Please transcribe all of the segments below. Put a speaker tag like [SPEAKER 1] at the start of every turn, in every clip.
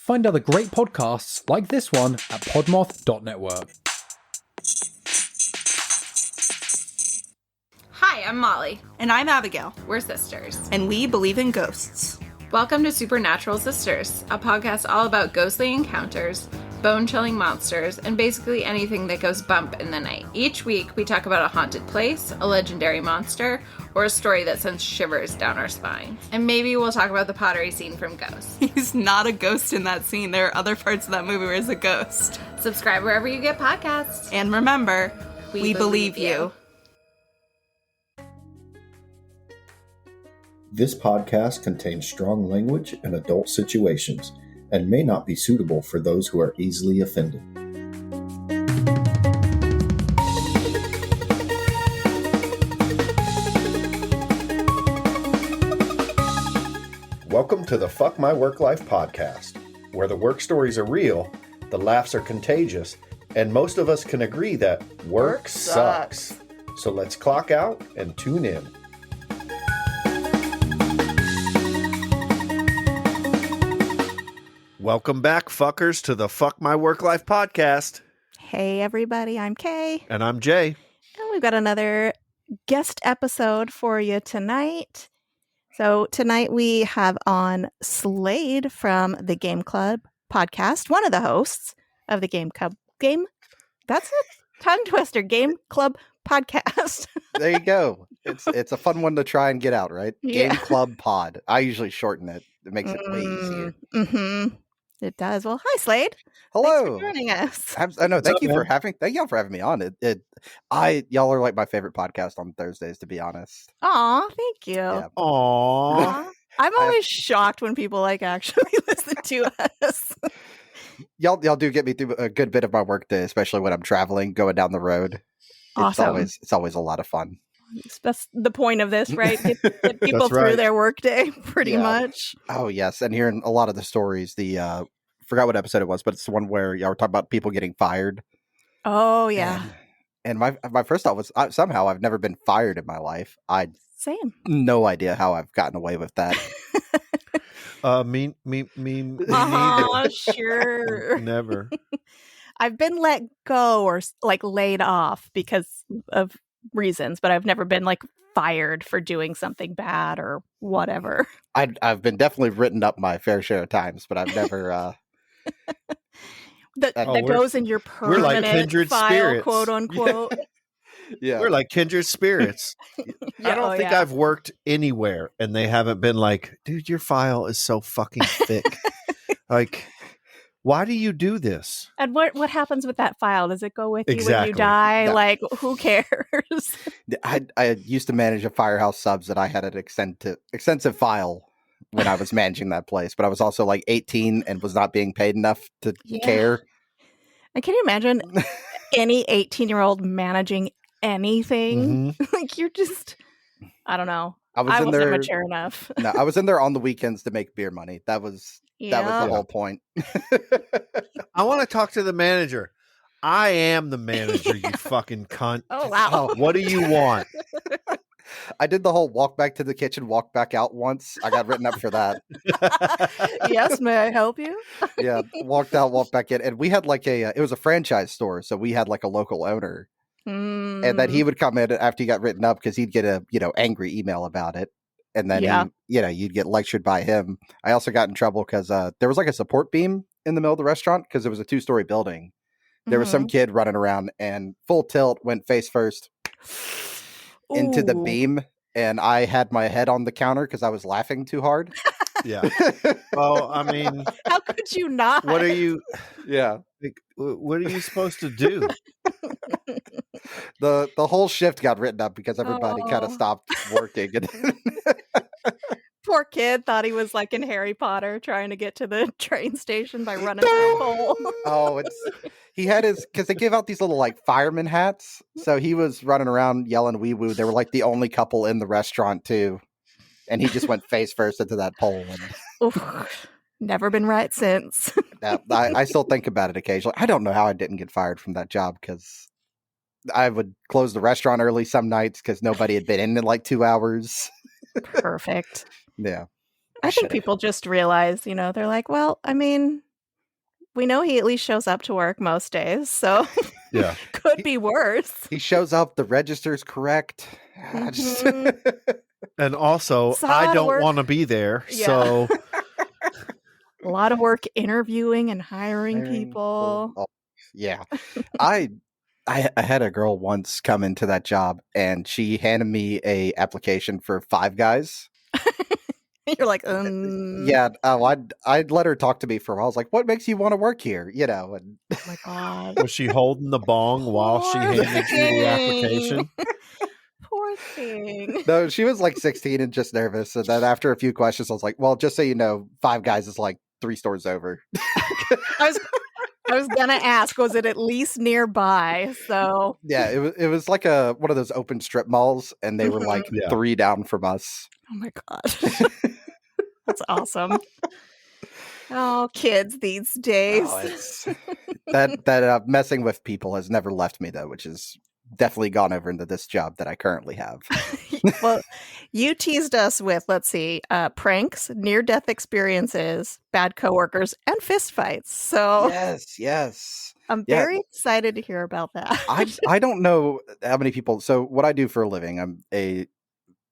[SPEAKER 1] Find other great podcasts like this one at podmoth.network.
[SPEAKER 2] Hi, I'm Molly.
[SPEAKER 3] And I'm Abigail.
[SPEAKER 2] We're sisters.
[SPEAKER 3] And we believe in ghosts.
[SPEAKER 2] Welcome to Supernatural Sisters, a podcast all about ghostly encounters, bone-chilling monsters, and basically anything that goes bump in the night. Each week, we talk about a haunted place, a legendary monster, or a story that sends shivers down our spines. And maybe we'll talk about the pottery scene from Ghost.
[SPEAKER 3] He's not a ghost in that scene. There are other parts of that movie where he's a ghost.
[SPEAKER 2] Subscribe wherever you get podcasts.
[SPEAKER 3] And remember, we believe you.
[SPEAKER 4] This podcast contains strong language and adult situations and may not be suitable for those who are easily offended. Welcome to the Fuck My Work Life podcast, where the work stories are real, the laughs are contagious, and most of us can agree that work sucks. So let's clock out and tune in. Welcome back, fuckers, to the Fuck My Work Life podcast.
[SPEAKER 5] Hey, everybody, I'm Kay.
[SPEAKER 4] And I'm Jay.
[SPEAKER 5] And we've got another guest episode for you tonight. So tonight we have on Slade from the Game Club podcast, one of the hosts of the Game Club. That's a tongue twister, Game Club podcast.
[SPEAKER 6] There you go. It's a fun one to try and get out, right?
[SPEAKER 5] Yeah.
[SPEAKER 6] Game Club Pod. I usually shorten it. It makes it way easier.
[SPEAKER 5] Mm-hmm. It does. Well, hi, Slade.
[SPEAKER 6] Hello.
[SPEAKER 5] Thanks for joining us.
[SPEAKER 6] I know. Thank y'all for having me on. Y'all are like my favorite podcast on Thursdays, to be honest.
[SPEAKER 5] Aw, thank you.
[SPEAKER 6] Yeah.
[SPEAKER 4] Aww.
[SPEAKER 5] I'm always shocked when people actually listen to us.
[SPEAKER 6] Y'all do get me through a good bit of my work day, especially when I'm traveling, going down the road.
[SPEAKER 5] Awesome.
[SPEAKER 6] It's always a lot of fun.
[SPEAKER 5] That's the point of this, right? Get people through their workday, pretty much.
[SPEAKER 6] Oh, yes. And hearing a lot of the stories, forgot what episode it was, but it's the one where y'all were talking about people getting fired.
[SPEAKER 5] Oh, yeah.
[SPEAKER 6] And my first thought was, somehow I've never been fired in my life.
[SPEAKER 5] Same.
[SPEAKER 6] No idea how I've gotten away with that.
[SPEAKER 4] Me
[SPEAKER 5] Sure.
[SPEAKER 4] never.
[SPEAKER 5] I've been let go or laid off because of reasons, but I've never been fired for doing something bad or whatever.
[SPEAKER 6] I've been definitely written up my fair share of times, but I've never
[SPEAKER 5] that goes in your permanent
[SPEAKER 4] kindred
[SPEAKER 5] file,
[SPEAKER 4] spirits.
[SPEAKER 5] quote unquote.
[SPEAKER 6] Yeah.
[SPEAKER 4] We're like kindred spirits. I don't think I've worked anywhere and they haven't been like, dude, your file is so fucking thick. Why do you do this?
[SPEAKER 5] And what happens with that file? Does it go with you when
[SPEAKER 4] Exactly.
[SPEAKER 5] you die?
[SPEAKER 6] No.
[SPEAKER 5] Who cares?
[SPEAKER 6] I used to manage a Firehouse Subs that I had an extensive file when I was managing that place, but I was also 18 and was not being paid enough to care.
[SPEAKER 5] And can you imagine any 18-year-old managing anything?
[SPEAKER 4] Mm-hmm.
[SPEAKER 5] You're just, I don't know.
[SPEAKER 6] I
[SPEAKER 5] wasn't mature enough.
[SPEAKER 6] No, I was in there on the weekends to make beer money. That was the whole point.
[SPEAKER 4] I want to talk to the manager. I am the manager, you fucking cunt.
[SPEAKER 5] Oh, wow.
[SPEAKER 4] What do you want?
[SPEAKER 6] I did the whole walk back to the kitchen, walk back out once. I got written up for that.
[SPEAKER 5] Yes, may I help you?
[SPEAKER 6] Yeah, walked out, walked back in. And we had it was a franchise store. So we had a local owner. And then he would come in after he got written up because he'd get a, angry email about it. And then, you'd get lectured by him. I also got in trouble because there was a support beam in the middle of the restaurant because it was a 2-story building. There was some kid running around and full tilt went face first into the beam. And I had my head on the counter because I was laughing too hard.
[SPEAKER 4] Yeah. Well, I mean,
[SPEAKER 5] how could you not?
[SPEAKER 4] what are you?
[SPEAKER 6] Yeah.
[SPEAKER 4] What are you supposed to do?
[SPEAKER 6] The whole shift got written up because everybody kind of stopped working.
[SPEAKER 5] Poor kid thought he was in Harry Potter trying to get to the train station by running through a hole.
[SPEAKER 6] Oh, he had because they give out these little fireman hats. So he was running around yelling wee woo. They were the only couple in the restaurant too. And he just went face first into that pole.
[SPEAKER 5] Oof, never been right since.
[SPEAKER 6] I still think about it occasionally. I don't know how I didn't get fired from that job because I would close the restaurant early some nights because nobody had been in 2 hours.
[SPEAKER 5] Perfect.
[SPEAKER 6] Yeah.
[SPEAKER 5] I think people just realize, they're like, well, I mean, we know he at least shows up to work most days, so
[SPEAKER 4] Yeah.
[SPEAKER 5] could be worse.
[SPEAKER 6] He shows up, the register's correct. I just-
[SPEAKER 4] And also,
[SPEAKER 5] It's a lot
[SPEAKER 4] I
[SPEAKER 5] of
[SPEAKER 4] don't
[SPEAKER 5] work.
[SPEAKER 4] want to be there.
[SPEAKER 5] Yeah.
[SPEAKER 4] So,
[SPEAKER 5] A lot of work interviewing and hiring people.
[SPEAKER 6] Oh, yeah. I had a girl once come into that job and she handed me a application for Five Guys.
[SPEAKER 5] You're like,
[SPEAKER 6] Yeah. Oh, I'd let her talk to me for a while. I was like, what makes you want to work here? You know, and
[SPEAKER 5] oh my God.
[SPEAKER 4] was she holding the bong while she
[SPEAKER 5] Poor
[SPEAKER 4] handed you the
[SPEAKER 5] thing.
[SPEAKER 4] application?
[SPEAKER 5] Poor thing.
[SPEAKER 6] no, she was like 16 and just nervous. And then after a few questions, I was like, well, just so you know, Five Guys is like 3 stores over.
[SPEAKER 5] I was gonna ask, was it at least nearby? So
[SPEAKER 6] Yeah, it was like one of those open strip malls, and they were like
[SPEAKER 4] Yeah.
[SPEAKER 6] 3 down from us.
[SPEAKER 5] oh my God. That's awesome. Oh, kids these days.
[SPEAKER 6] Oh, it's that messing with people has never left me though, which is definitely gone over into this job that I currently have.
[SPEAKER 5] Well, you teased us with, let's see, pranks, near-death experiences, bad coworkers, and fistfights. So
[SPEAKER 6] Yes.
[SPEAKER 5] I'm
[SPEAKER 6] Yeah.
[SPEAKER 5] very excited to hear about that.
[SPEAKER 6] I don't know how many people. So what I do for a living, I'm a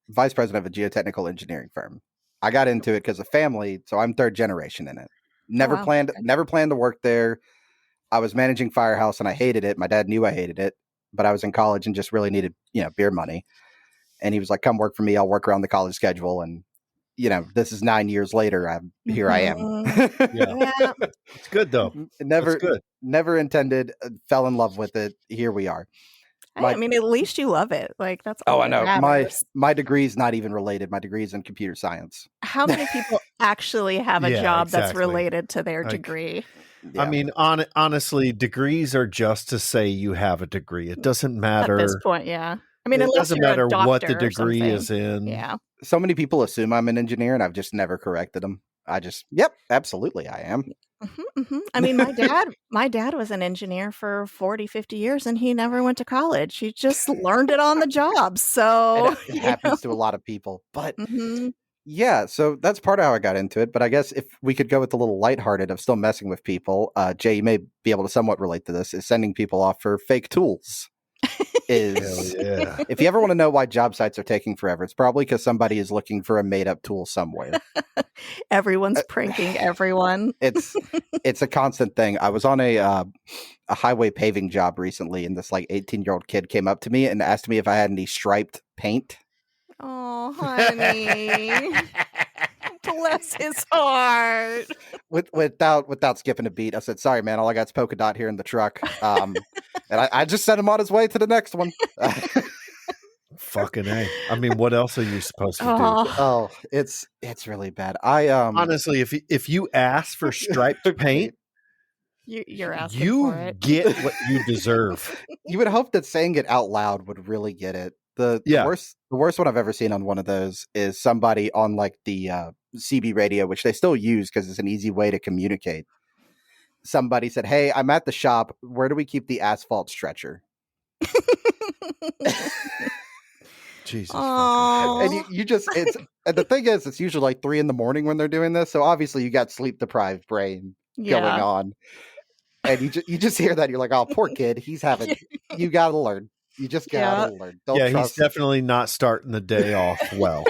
[SPEAKER 6] vice president of a geotechnical engineering firm. I got into it because of family, so I'm 3rd generation in it. Never
[SPEAKER 5] wow.
[SPEAKER 6] planned
[SPEAKER 5] Okay.
[SPEAKER 6] never planned to work there. I was managing Firehouse and I hated it. My dad knew I hated it, but I was in college and just really needed, beer money. And he was like, come work for me. I'll work around the college schedule. And, this is 9 years later. Here I am.
[SPEAKER 4] Yeah.
[SPEAKER 5] Yeah.
[SPEAKER 4] It's good, though.
[SPEAKER 6] Never,
[SPEAKER 4] That's good.
[SPEAKER 6] never intended, fell in love with it. Here we are.
[SPEAKER 5] I mean, at least you love it. Like, that's all
[SPEAKER 6] Oh, I
[SPEAKER 5] that
[SPEAKER 6] know.
[SPEAKER 5] matters.
[SPEAKER 6] My degree is not even related. My degree is in computer science.
[SPEAKER 5] How many people actually have a
[SPEAKER 4] Yeah,
[SPEAKER 5] job that's
[SPEAKER 4] exactly.
[SPEAKER 5] related to their
[SPEAKER 4] Like,
[SPEAKER 5] degree?
[SPEAKER 6] Yeah.
[SPEAKER 4] I mean, honestly, degrees are just to say you have a degree. It doesn't matter.
[SPEAKER 5] At this point, yeah. I mean,
[SPEAKER 4] It
[SPEAKER 5] unless
[SPEAKER 4] doesn't
[SPEAKER 5] you're
[SPEAKER 4] matter
[SPEAKER 5] a doctor
[SPEAKER 4] what the
[SPEAKER 5] or
[SPEAKER 4] degree
[SPEAKER 5] something.
[SPEAKER 4] is in.
[SPEAKER 5] Yeah.
[SPEAKER 6] So many people assume I'm an engineer, and I've just never corrected them. Yep, absolutely, I am.
[SPEAKER 5] I mean, my dad was an engineer for 40, 50 years, and he never went to college. He just learned it on the job. So
[SPEAKER 6] And it happens to a lot of people. But
[SPEAKER 5] Mhm.
[SPEAKER 6] yeah, so that's part of how I got into it. But I guess if we could go with a little lighthearted of still messing with people, Jay, you may be able to somewhat relate to this, is sending people off for fake tools.
[SPEAKER 4] Hell yeah.
[SPEAKER 6] If you ever want to know why job sites are taking forever, it's probably because somebody is looking for a made-up tool somewhere.
[SPEAKER 5] Everyone's pranking everyone.
[SPEAKER 6] It's a constant thing. I was on a highway paving job recently, and this like 18-year-old kid came up to me and asked me if I had any striped paint.
[SPEAKER 5] Oh, honey. Bless his heart.
[SPEAKER 6] Without skipping a beat, I said, "Sorry, man. All I got is polka dot here in the truck." And I just sent him on his way to the next one.
[SPEAKER 4] Fucking A. I mean, what else are you supposed to do?
[SPEAKER 6] Oh, it's really bad.
[SPEAKER 4] Honestly, if you ask for striped paint,
[SPEAKER 5] You're asking
[SPEAKER 4] you
[SPEAKER 5] for it.
[SPEAKER 4] get what you deserve.
[SPEAKER 6] You would hope that saying it out loud would really get it. The worst one I've ever seen on one of those is somebody on like the CB radio, which they still use because it's an easy way to communicate. Somebody said, "Hey, I'm at the shop. Where do we keep the asphalt stretcher?"
[SPEAKER 4] Jesus.
[SPEAKER 5] Aw.
[SPEAKER 6] And you just and the thing is, it's usually like 3 a.m. when they're doing this. So obviously you got sleep deprived brain going on, and you just hear that, you're like, "Oh, poor kid. He's having." You gotta learn. You just gotta learn. Don't trust.
[SPEAKER 4] He's definitely not starting the day off well.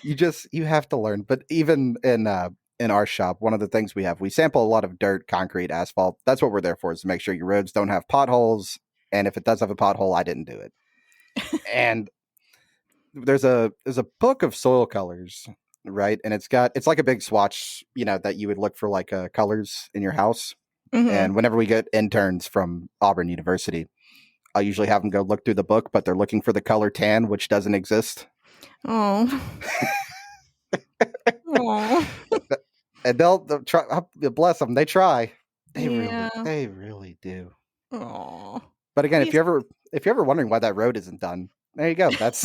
[SPEAKER 6] You have to learn. But even in our shop, one of the things we sample a lot of dirt, concrete, asphalt. That's what we're there for, is to make sure your roads don't have potholes. And if it does have a pothole, I didn't do it. And there's a book of soil colors, right? And it's like a big swatch, that you would look for like colors in your house.
[SPEAKER 5] Mhm.
[SPEAKER 6] And whenever we get interns from Auburn University, I usually have them go look through the book, but they're looking for the color tan, which doesn't exist.
[SPEAKER 5] Oh. Aw.
[SPEAKER 6] And they'll try. Bless them. They try.
[SPEAKER 5] Yeah.
[SPEAKER 6] They really do.
[SPEAKER 5] Aw.
[SPEAKER 6] But again, if you're ever wondering why that road isn't done, there you go. That's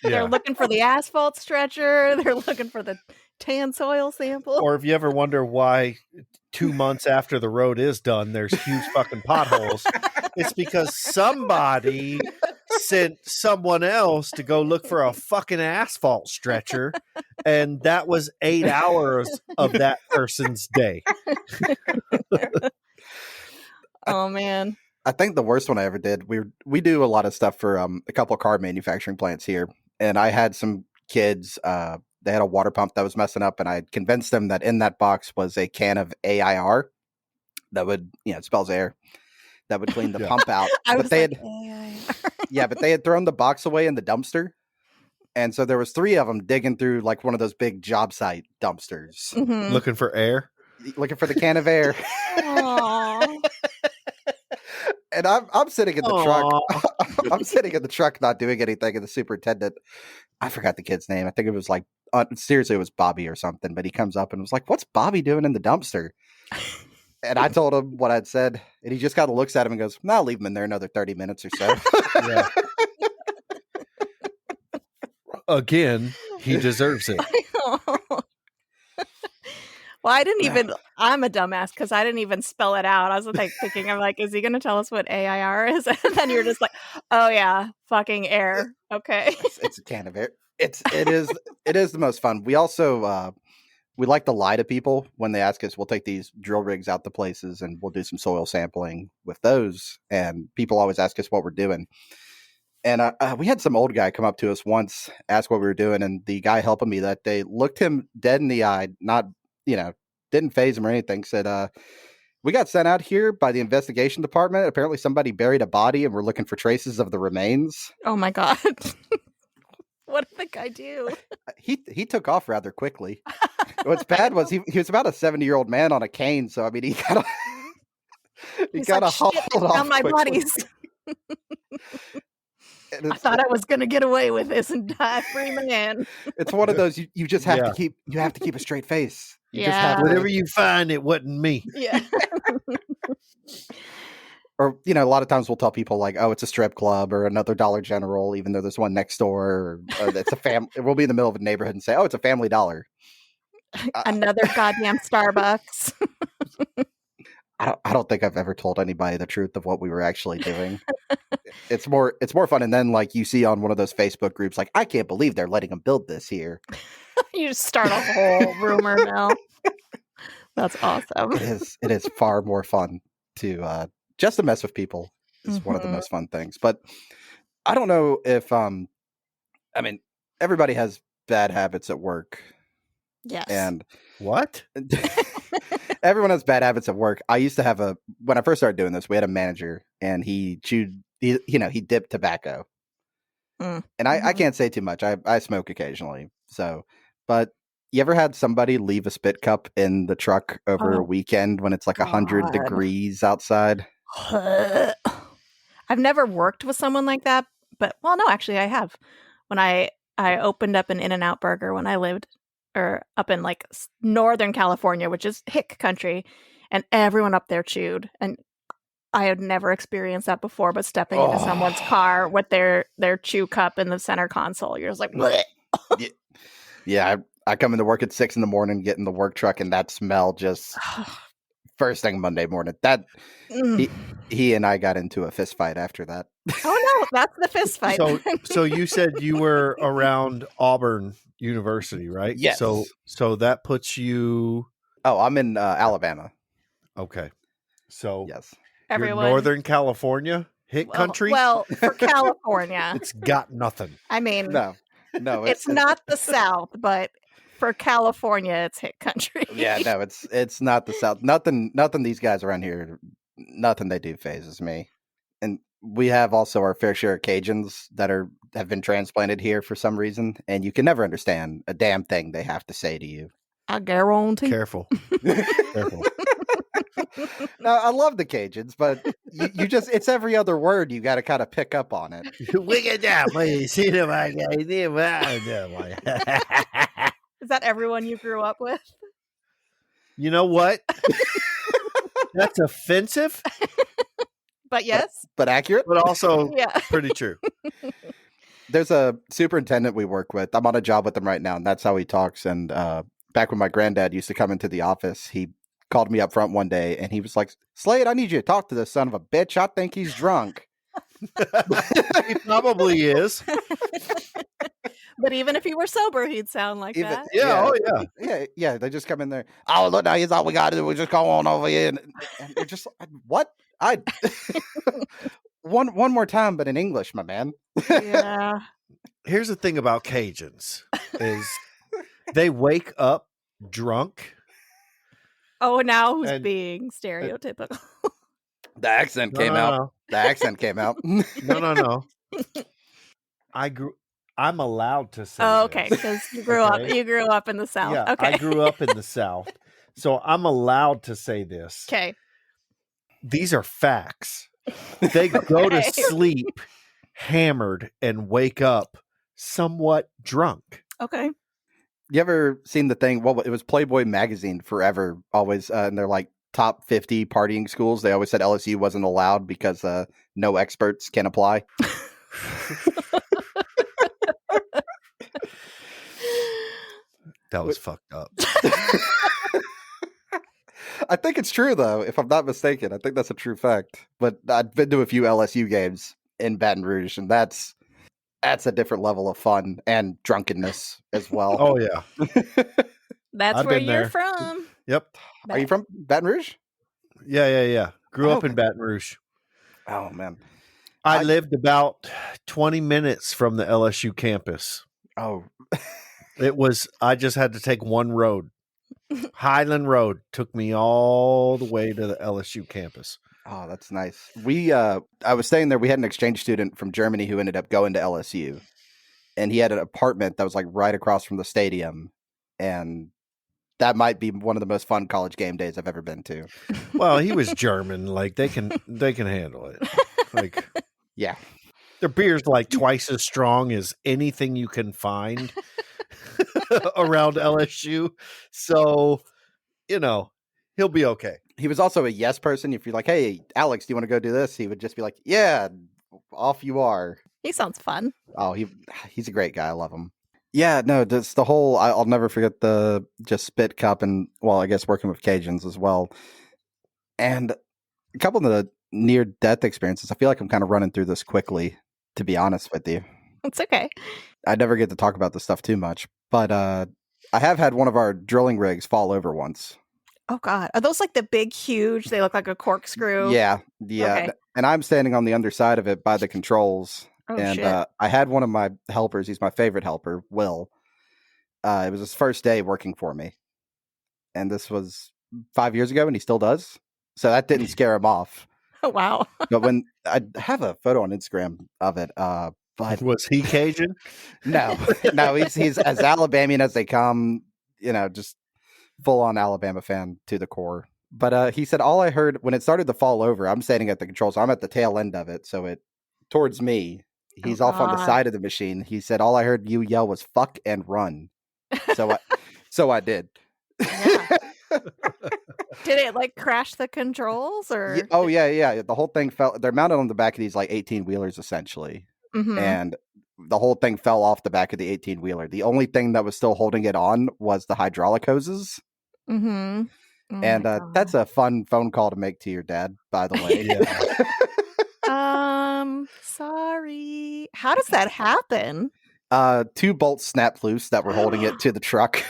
[SPEAKER 5] They're looking for the asphalt stretcher. They're looking for the tan soil sample.
[SPEAKER 4] Or if you ever wonder why 2 months after the road is done, there's huge fucking potholes, it's because somebody sent someone else to go look for a fucking asphalt stretcher, and that was 8 hours of that person's day.
[SPEAKER 5] Oh man.
[SPEAKER 6] I think the worst one I ever did, we do a lot of stuff for a couple of car manufacturing plants here, and I had some kids, they had a water pump that was messing up, and I convinced them that in that box was a can of AIR that would, it spells air, that would clean the pump out. But they had, but they had thrown the box away in the dumpster, and so there was 3 of them digging through like one of those big job site dumpsters,
[SPEAKER 4] Looking for air,
[SPEAKER 6] looking for the can of air. And I'm sitting in the truck. I'm sitting in the truck, not doing anything. And the superintendent, I forgot the kid's name. I think it was like, seriously, it was Bobby or something. But he comes up and was like, "What's Bobby doing in the dumpster?" And I told him what I'd said. And he just kind of looks at him and goes, "No, I'll leave him in there another 30 minutes or so."
[SPEAKER 4] Yeah. Again, he deserves it.
[SPEAKER 5] Well, I didn't even, I'm a dumbass because I didn't even spell it out. I was like thinking, I'm like, is he going to tell us what AIR is? And then you're just like, oh yeah, fucking air. Okay.
[SPEAKER 6] It's a can of air. It is the most fun. We also, we like to lie to people when they ask us. We'll take these drill rigs out to places and we'll do some soil sampling with those. And people always ask us what we're doing. And we had some old guy come up to us once, ask what we were doing. And the guy helping me that day looked him dead in the eye, not, didn't phase him or anything, said, "We got sent out here by the investigation department. Apparently somebody buried a body and we're looking for traces of the remains."
[SPEAKER 5] Oh my God. What did the guy do?
[SPEAKER 6] He took off rather quickly. What's bad was he was about a 70-year-old man on a cane. So, I mean, he kind of hauled off
[SPEAKER 5] on my
[SPEAKER 6] quickly.
[SPEAKER 5] buddies. I thought I was going to get away with this and die free man.
[SPEAKER 6] It's one of those, you just have to keep a straight face. You just have
[SPEAKER 4] whatever you find, it wasn't me.
[SPEAKER 5] Yeah.
[SPEAKER 6] Or, a lot of times we'll tell people like, oh, it's a strip club or another Dollar General, even though there's one next door, or it's a family. We'll be in the middle of a neighborhood and say, oh, it's a Family Dollar.
[SPEAKER 5] Another goddamn Starbucks.
[SPEAKER 6] I don't think I've ever told anybody the truth of what we were actually doing. It's more fun. And then like you see on one of those Facebook groups, like, I can't believe they're letting them build this here.
[SPEAKER 5] You just start a whole rumor mill. That's awesome.
[SPEAKER 6] It is far more fun to just to mess with people is one of the most fun things. But I don't know if everybody has bad habits at work.
[SPEAKER 5] Yes.
[SPEAKER 6] And
[SPEAKER 4] what?
[SPEAKER 6] Everyone has bad habits at work. I used to when I first started doing this, we had a manager and he dipped tobacco. And I can't say too much. I smoke occasionally. So, but you ever had somebody leave a spit cup in the truck over a weekend when it's like 100 degrees outside?
[SPEAKER 5] I've never worked with someone like that, but well, no, actually I have. When I opened up an In-N-Out burger when I lived up in like Northern California, which is hick country, and everyone up there chewed, and I had never experienced that before. But stepping into someone's car with their chew cup in the center console, you're just like, bleh.
[SPEAKER 6] Yeah, I come into work at 6 a.m, get in the work truck, and that smell just first thing Monday morning. That he and I got into a fist fight after that.
[SPEAKER 5] Oh no, that's the fist fight.
[SPEAKER 4] So you said you were around Auburn University, right?
[SPEAKER 6] Yes.
[SPEAKER 4] So that puts you.
[SPEAKER 6] Oh, I'm in Alabama.
[SPEAKER 4] Okay. So
[SPEAKER 6] yes,
[SPEAKER 5] everyone,
[SPEAKER 4] Northern California, hick country.
[SPEAKER 5] Well, for California,
[SPEAKER 4] it's got nothing.
[SPEAKER 5] I mean,
[SPEAKER 6] no,
[SPEAKER 5] it's not the South, but for California, it's hick country.
[SPEAKER 6] Yeah, no, it's not the South. Nothing these guys around here, nothing they do phases me. And we have also our fair share of Cajuns that have been transplanted here for some reason, and you can never understand a damn thing they have to say to you.
[SPEAKER 5] I guarantee.
[SPEAKER 4] Careful.
[SPEAKER 6] No, I love the Cajuns, but you just, it's every other word you got to kind of pick up on it.
[SPEAKER 5] Is that everyone you grew up with?
[SPEAKER 4] You know what? That's offensive.
[SPEAKER 5] But yes.
[SPEAKER 6] But accurate.
[SPEAKER 4] But also pretty true.
[SPEAKER 6] There's a superintendent we work with. I'm on a job with him right now, and that's how he talks. And back when my granddad used to come into the office, he called me up front one day, and he was like, "Slade, I need you to talk to this son of a bitch. I think he's drunk."
[SPEAKER 4] He probably is.
[SPEAKER 5] But even if he were sober, he'd sound like
[SPEAKER 6] Even-
[SPEAKER 5] that.
[SPEAKER 4] Yeah, oh yeah.
[SPEAKER 6] Yeah. They just come in there. Oh, look, now here's all we got to do. We just go on over here. And you're just like, what? One more time, but in English, my man.
[SPEAKER 5] Yeah.
[SPEAKER 4] Here's the thing about Cajuns is they wake up drunk.
[SPEAKER 5] Oh, now who's
[SPEAKER 4] And-
[SPEAKER 5] being stereotypical?
[SPEAKER 6] The accent came out.
[SPEAKER 4] No.
[SPEAKER 6] The accent came out.
[SPEAKER 4] No. I'm allowed to say.
[SPEAKER 5] Oh, okay,
[SPEAKER 4] this.
[SPEAKER 5] because you grew up.
[SPEAKER 4] Okay.
[SPEAKER 5] You grew up in the South.
[SPEAKER 4] Yeah,
[SPEAKER 5] Okay.
[SPEAKER 4] I grew up in the South, so I'm allowed to say this.
[SPEAKER 5] Okay.
[SPEAKER 4] These are facts. They go to
[SPEAKER 5] Okay.
[SPEAKER 4] sleep hammered and wake up somewhat drunk.
[SPEAKER 5] Okay.
[SPEAKER 6] You ever seen the thing? Well, it was Playboy magazine forever, always, and they're like top 50 partying schools. They always said LSU wasn't allowed because no experts can apply.
[SPEAKER 4] That was fucked up.
[SPEAKER 6] I think it's true, though, if I'm not mistaken. I think that's a true fact. But I've been to a few LSU games in Baton Rouge, and that's a different level of fun and drunkenness as well.
[SPEAKER 4] Oh yeah.
[SPEAKER 5] That's
[SPEAKER 4] I've
[SPEAKER 5] where
[SPEAKER 4] been
[SPEAKER 5] you're
[SPEAKER 4] there.
[SPEAKER 5] from.
[SPEAKER 4] Yep.
[SPEAKER 6] Are you from Baton Rouge?
[SPEAKER 4] Yeah. Grew up in
[SPEAKER 6] Okay.
[SPEAKER 4] Baton Rouge.
[SPEAKER 6] Oh, man.
[SPEAKER 4] I lived about 20 minutes from the LSU campus.
[SPEAKER 6] Oh,
[SPEAKER 4] I just had to take one road. Highland Road took me all the way to the LSU campus.
[SPEAKER 6] oh, that's nice. I was staying there. We had an exchange student from Germany who ended up going to LSU, and he had an apartment that was like right across from the stadium, and that might be one of the most fun college game days I've ever been to.
[SPEAKER 4] Well, he was German. Like they can handle it. Like
[SPEAKER 6] Yeah.
[SPEAKER 4] their beer's like twice as strong as anything you can find around LSU. So, he'll be okay.
[SPEAKER 6] He was also a yes person. If you're like, hey, Alex, do you want to go do this? He would just be like, yeah, off you are.
[SPEAKER 5] He sounds fun.
[SPEAKER 6] Oh, he's a great guy. I love him. Yeah, no, just the whole, I'll never forget the just spit cup and, well, I guess working with Cajuns as well. And a couple of the near death experiences. I feel like I'm kind of running through this quickly, to be honest with you.
[SPEAKER 5] It's okay.
[SPEAKER 6] I never get to talk about this stuff too much, but I have had one of our drilling rigs fall over once.
[SPEAKER 5] Oh God, are those like the big, huge? They look like a corkscrew.
[SPEAKER 6] Yeah.
[SPEAKER 5] Okay.
[SPEAKER 6] And I'm standing on the underside of it by the controls.
[SPEAKER 5] Oh
[SPEAKER 6] and
[SPEAKER 5] shit.
[SPEAKER 6] I had one of my helpers. He's my favorite helper, Will. It was his first day working for me, and this was 5 years ago, and he still does. So that didn't scare him off.
[SPEAKER 5] Oh wow.
[SPEAKER 6] But when I have a photo on Instagram of it, but
[SPEAKER 4] Was he Cajun?
[SPEAKER 6] no, he's as Alabamian as they come. Just full on Alabama fan to the core. But he said all I heard when it started to fall over. I'm standing at the controls. I'm at the tail end of it, so it towards me. He's off on the
[SPEAKER 5] God.
[SPEAKER 6] side of the machine. He said all I heard you yell was "fuck" and "run." So I did.
[SPEAKER 5] Yeah. Did it like crash the controls or?
[SPEAKER 6] Yeah. The whole thing fell. They're mounted on the back of these like 18-wheelers essentially,
[SPEAKER 5] Mhm.
[SPEAKER 6] and the whole thing fell off the back of the 18-wheeler. The only thing that was still holding it on was the hydraulic hoses.
[SPEAKER 5] Mhm. Oh my
[SPEAKER 6] And
[SPEAKER 5] God.
[SPEAKER 6] that's a fun phone call to make to your dad, by the way.
[SPEAKER 5] Sorry. How does that happen?
[SPEAKER 6] 2 bolts snapped loose that were holding it to the truck.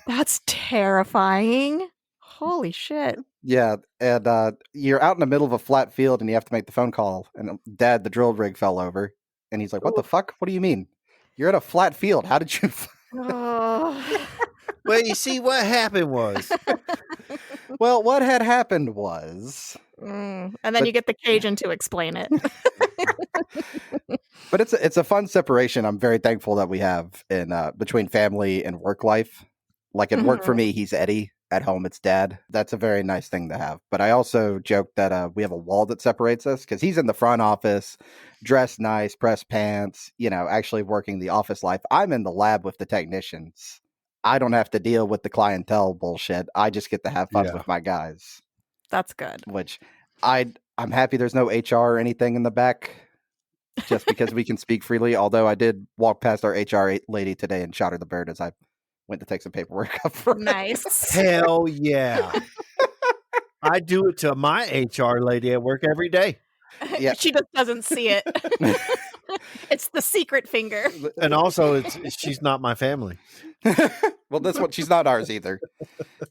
[SPEAKER 5] That's terrifying. Holy shit.
[SPEAKER 6] Yeah, and you're out in the middle of a flat field and you have to make the phone call. And Dad, the drill rig fell over. And he's like, what the fuck? What do you mean? You're in a flat field. How did you...
[SPEAKER 5] Oh.
[SPEAKER 4] Well, you see, what happened was
[SPEAKER 6] Well, what had happened was...
[SPEAKER 5] And then you get the Cajun to explain it.
[SPEAKER 6] But it's a fun separation I'm very thankful that we have in between family and work life. Like at work for me, he's Eddie. At home, it's Dad. That's a very nice thing to have. But I also joke that we have a wall that separates us because he's in the front office, dressed nice, pressed pants, actually working the office life. I'm in the lab with the technicians. I don't have to deal with the clientele bullshit. I just get to have fun with my guys.
[SPEAKER 5] That's good.
[SPEAKER 6] Which I'm happy there's no HR or anything in the back just because we can speak freely. Although I did walk past our HR lady today and shot her the bird as I went to take some paperwork up for her.
[SPEAKER 5] Nice.
[SPEAKER 4] hell yeah. I do it to my HR lady at work every day.
[SPEAKER 6] Yeah.
[SPEAKER 5] She just doesn't see it. It's the secret finger.
[SPEAKER 4] And also, she's not my family.
[SPEAKER 6] Well, this one, she's not ours either.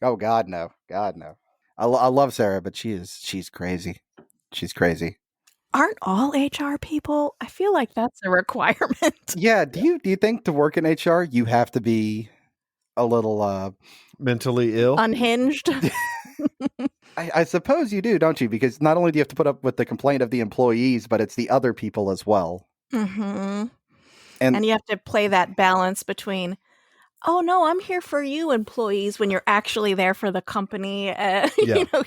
[SPEAKER 6] Oh God, no. God, no. I love Sarah, but she's crazy. She's crazy.
[SPEAKER 5] Aren't all HR people? I feel like that's a requirement.
[SPEAKER 6] Yeah. Do you think to work in HR you have to be a little
[SPEAKER 4] Mentally ill?
[SPEAKER 5] Unhinged?
[SPEAKER 6] I suppose you do, don't you? Because not only do you have to put up with the complaint of the employees, but it's the other people as well.
[SPEAKER 5] Mm-hmm.
[SPEAKER 6] And
[SPEAKER 5] And you have to play that balance between, oh no, I'm here for you, employees, when you're actually there for the company.
[SPEAKER 4] Yeah.
[SPEAKER 5] You know,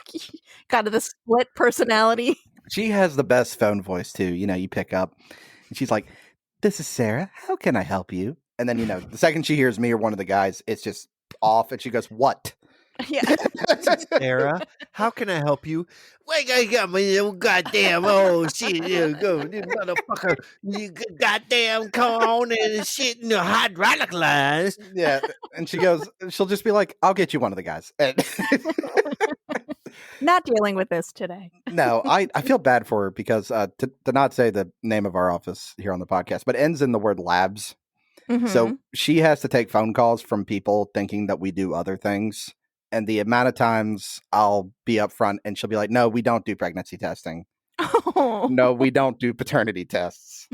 [SPEAKER 5] kind of the split personality.
[SPEAKER 6] she has the best phone voice too. You pick up and she's like, "This is Sarah. How can I help you?" And then, the second she hears me or one of the guys, it's just off and she goes, "What?"
[SPEAKER 5] Yeah.
[SPEAKER 4] Sarah, how can I help you? Wait, I got my goddamn shit. You motherfucker. You goddamn come on and shit in the hydraulic lines.
[SPEAKER 6] Yeah. And she'll just be like, "I'll get you one of the guys." And
[SPEAKER 5] Not dealing with this today.
[SPEAKER 6] no, I feel bad for her because to not say the name of our office here on the podcast, but ends in the word labs.
[SPEAKER 5] Mhm.
[SPEAKER 6] So she has to take phone calls from people thinking that we do other things. And the amount of times I'll be upfront and she'll be like, "No, we don't do pregnancy testing.
[SPEAKER 5] Oh.
[SPEAKER 6] No, we don't do paternity tests.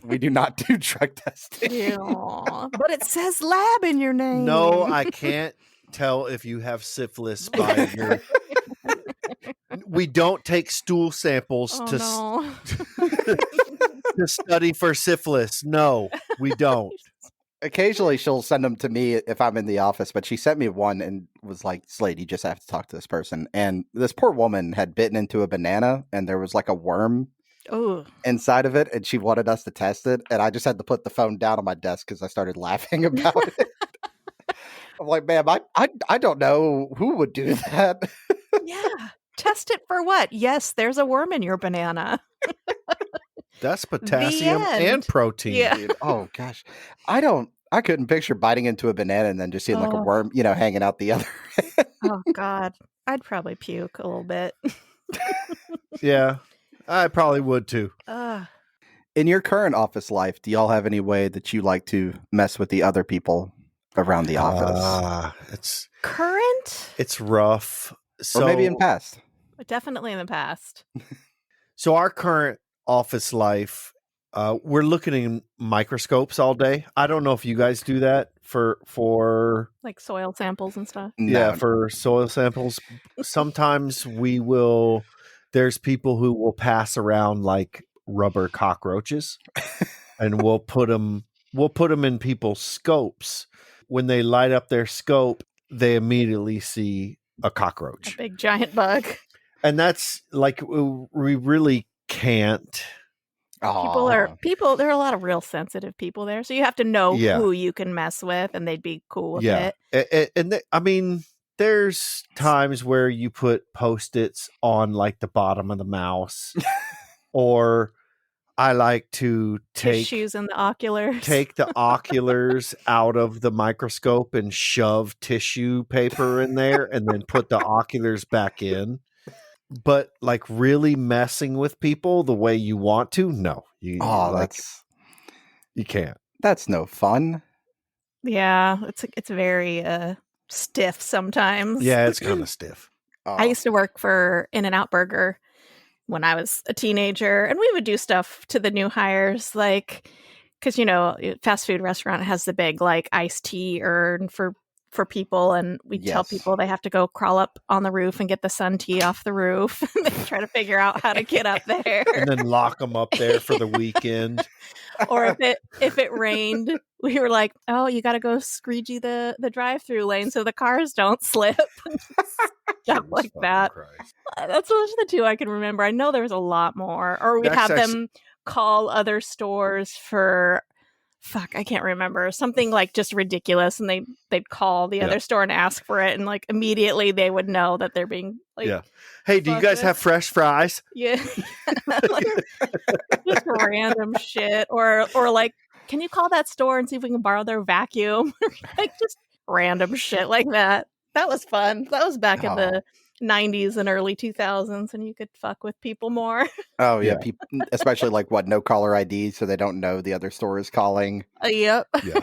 [SPEAKER 6] We do not do drug testing."
[SPEAKER 5] Ew. But it says lab in your name.
[SPEAKER 4] No, I can't tell if you have syphilis by your. We don't take stool samples
[SPEAKER 5] Oh,
[SPEAKER 4] to study for syphilis. No, we don't.
[SPEAKER 6] Occasionally she'll send them to me if I'm in the office, but she sent me one and was like, "Slade, you just have to talk to this person." And this poor woman had bitten into a banana and there was like a worm
[SPEAKER 5] Oh.
[SPEAKER 6] inside of it and she wanted us to test it. And I just had to put the phone down on my desk because I started laughing about it. I'm like, "Ma'am, I don't know who would do that."
[SPEAKER 5] Yeah. Test it for what? Yes, there's a worm in your banana.
[SPEAKER 4] That's potassium
[SPEAKER 5] end.
[SPEAKER 4] and protein.
[SPEAKER 5] Yeah.
[SPEAKER 6] Dude, oh gosh. I couldn't picture biting into a banana and then just seeing like a
[SPEAKER 5] Oh.
[SPEAKER 6] worm, hanging out the other end.
[SPEAKER 5] Oh God. I'd probably puke a little bit.
[SPEAKER 4] Yeah, I probably would too.
[SPEAKER 6] In your current office life, do y'all have any way that you like to mess with the other people around the office?
[SPEAKER 4] It's rough. So
[SPEAKER 6] Or maybe in past.
[SPEAKER 5] Definitely in the past.
[SPEAKER 4] So our current office life, we're looking in microscopes all day. I don't know if you guys do that for
[SPEAKER 5] Like soil samples and stuff.
[SPEAKER 4] yeah, for soil samples. Sometimes there's people who will pass around like rubber cockroaches and we'll put them in people's scopes. When they light up their scope, they immediately see a cockroach.
[SPEAKER 5] A big giant bug.
[SPEAKER 4] And that's like, we really can't.
[SPEAKER 5] There are a lot of real sensitive people there. So you have to know who you can mess with and they'd be cool with it.
[SPEAKER 4] And there's times where you put Post-its on like the bottom of the mouse or I like to
[SPEAKER 5] tissues in the oculars.
[SPEAKER 4] Take the oculars out of the microscope and shove tissue paper in there and then put the oculars back in. But like really messing with people the way you want to, no. You can't.
[SPEAKER 6] That's no fun.
[SPEAKER 5] Yeah, it's very stiff sometimes.
[SPEAKER 4] Yeah, it's kind of stiff.
[SPEAKER 5] I used to work for In-N-Out Burger when I was a teenager, and we would do stuff to the new hires, like, because fast food restaurant has the big like iced tea urn for people, and we tell people they have to go crawl up on the roof and get the sun tea off the roof. And they try to figure out how to get up there,
[SPEAKER 4] and then lock them up there for the weekend.
[SPEAKER 5] Or if it rained, we were like, "Oh, you got to go squeegee the drive-through lane so the cars don't slip." Stuff like that.
[SPEAKER 4] Christ.
[SPEAKER 5] That's those are the two I can remember. I know there was a lot more. Or we'd have them call other stores for. Fuck, I can't remember. Something like just ridiculous, and they'd call the other store and ask for it, and like immediately they would know that they're being like,
[SPEAKER 4] hey, do you guys have fresh fries?
[SPEAKER 5] Yeah, like, just random shit, or like, can you call that store and see if we can borrow their vacuum? Like just random shit like that. That was fun. That was back in the 90s and early 2000s, and you could fuck with people more.
[SPEAKER 6] Oh yeah,
[SPEAKER 4] Yeah.
[SPEAKER 6] especially like no caller ID, so they don't know the other store is calling.
[SPEAKER 5] Yep.
[SPEAKER 4] Yeah.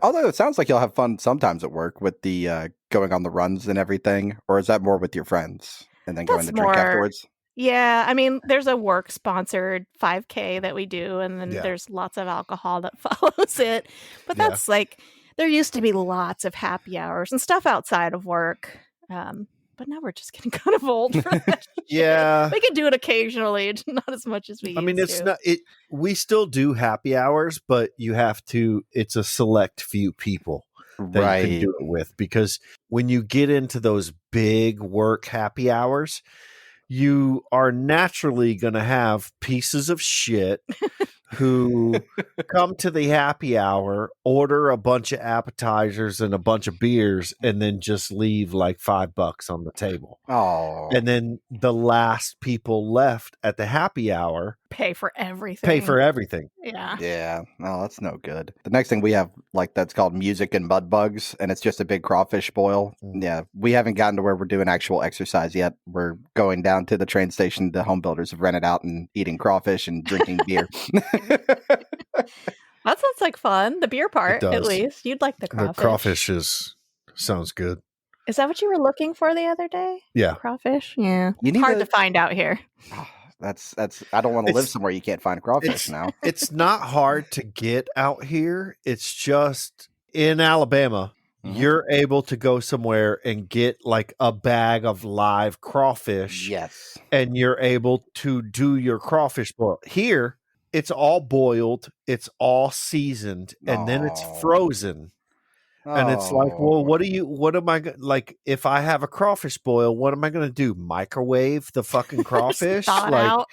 [SPEAKER 6] Although it sounds like you'll have fun sometimes at work with the going on the runs and everything, or is that more with your friends and then going
[SPEAKER 5] That's
[SPEAKER 6] to drink
[SPEAKER 5] more-
[SPEAKER 6] afterwards?
[SPEAKER 5] Yeah, I mean, there's a work sponsored 5K that we do, and then
[SPEAKER 4] Yeah.
[SPEAKER 5] there's lots of alcohol that follows it. But
[SPEAKER 4] Yeah.
[SPEAKER 5] that's like, there used to be lots of happy hours and stuff outside of work. But now we're just getting kind of old for that.
[SPEAKER 4] Yeah.
[SPEAKER 5] We can do it occasionally, not as much as we
[SPEAKER 4] I mean,
[SPEAKER 5] used
[SPEAKER 4] it's
[SPEAKER 5] to.
[SPEAKER 4] not it. We still do happy hours, but you have to. It's a select few people that you can do it with, because when you get into those big work happy hours, you are naturally going to have pieces of shit who come to the happy hour, order a bunch of appetizers and a bunch of beers, and then just leave like $5 on the table.
[SPEAKER 6] Oh,
[SPEAKER 4] And then the last people left at the happy hour
[SPEAKER 5] Pay for everything.
[SPEAKER 4] pay for everything.
[SPEAKER 5] Yeah.
[SPEAKER 6] yeah. No, that's no good. The next thing we have, like, that's called music and mud bugs, and it's just a big crawfish boil. Yeah, we haven't gotten to where we're doing actual exercise yet. We're going down to the train station the home builders have rented out and eating crawfish and drinking beer.
[SPEAKER 5] That sounds like fun. The beer part, at
[SPEAKER 4] does.
[SPEAKER 5] least. You'd like the crawfish.
[SPEAKER 4] The crawfish sounds good.
[SPEAKER 5] Is that what you were looking for the other day?
[SPEAKER 4] Yeah.
[SPEAKER 5] Crawfish? Yeah.
[SPEAKER 6] You need
[SPEAKER 5] Hard
[SPEAKER 6] to-
[SPEAKER 5] to find out here.
[SPEAKER 6] That's. I don't want to live
[SPEAKER 4] It's-
[SPEAKER 6] somewhere you can't find crawfish now.
[SPEAKER 4] It's not hard to get out here. It's just in Alabama,
[SPEAKER 6] Mhm.
[SPEAKER 4] you're able to go somewhere and get like a bag of live crawfish,
[SPEAKER 6] Yes.
[SPEAKER 4] and you're able to do your crawfish boil. Here, it's all boiled, it's all seasoned, and then it's
[SPEAKER 6] Oh.
[SPEAKER 4] frozen. And it's like, well, what am I like, if I have a crawfish boil, what am I going to do? Microwave the fucking crawfish?
[SPEAKER 5] Thaw it
[SPEAKER 4] Like,
[SPEAKER 5] out.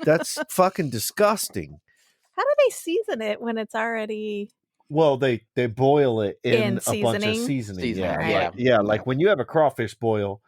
[SPEAKER 4] that's fucking disgusting.
[SPEAKER 5] How do they season it when it's already...
[SPEAKER 4] Well, they boil it in
[SPEAKER 5] In
[SPEAKER 4] a bunch of
[SPEAKER 5] seasoning?
[SPEAKER 4] seasoning. Yeah,
[SPEAKER 5] right.
[SPEAKER 4] like, yeah. Like when you have a crawfish boil,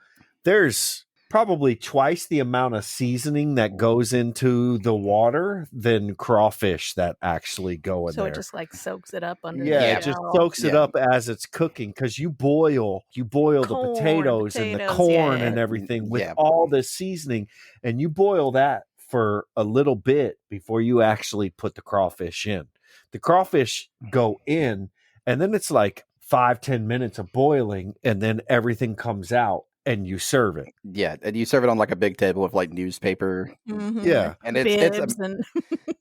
[SPEAKER 4] there's probably twice the amount of seasoning that goes into the water than crawfish that actually go in
[SPEAKER 5] So
[SPEAKER 4] there.
[SPEAKER 5] it just like soaks it up under
[SPEAKER 4] Yeah,
[SPEAKER 5] the
[SPEAKER 4] it just
[SPEAKER 5] shell.
[SPEAKER 4] soaks it
[SPEAKER 6] Yeah.
[SPEAKER 4] up as it's cooking, because you boil
[SPEAKER 5] Corn,
[SPEAKER 4] the potatoes and the
[SPEAKER 5] potatoes,
[SPEAKER 4] corn
[SPEAKER 5] yeah.
[SPEAKER 4] and everything with
[SPEAKER 6] Yeah.
[SPEAKER 4] all this seasoning, and you boil that for a little bit before you actually put the crawfish in. The crawfish go in, and then it's like 5-10 minutes of boiling, and then everything comes out and you serve it.
[SPEAKER 6] Yeah, and you serve it on like a big table with like newspaper,
[SPEAKER 5] Mhm.
[SPEAKER 4] Yeah.
[SPEAKER 6] and it's
[SPEAKER 5] Bibs and...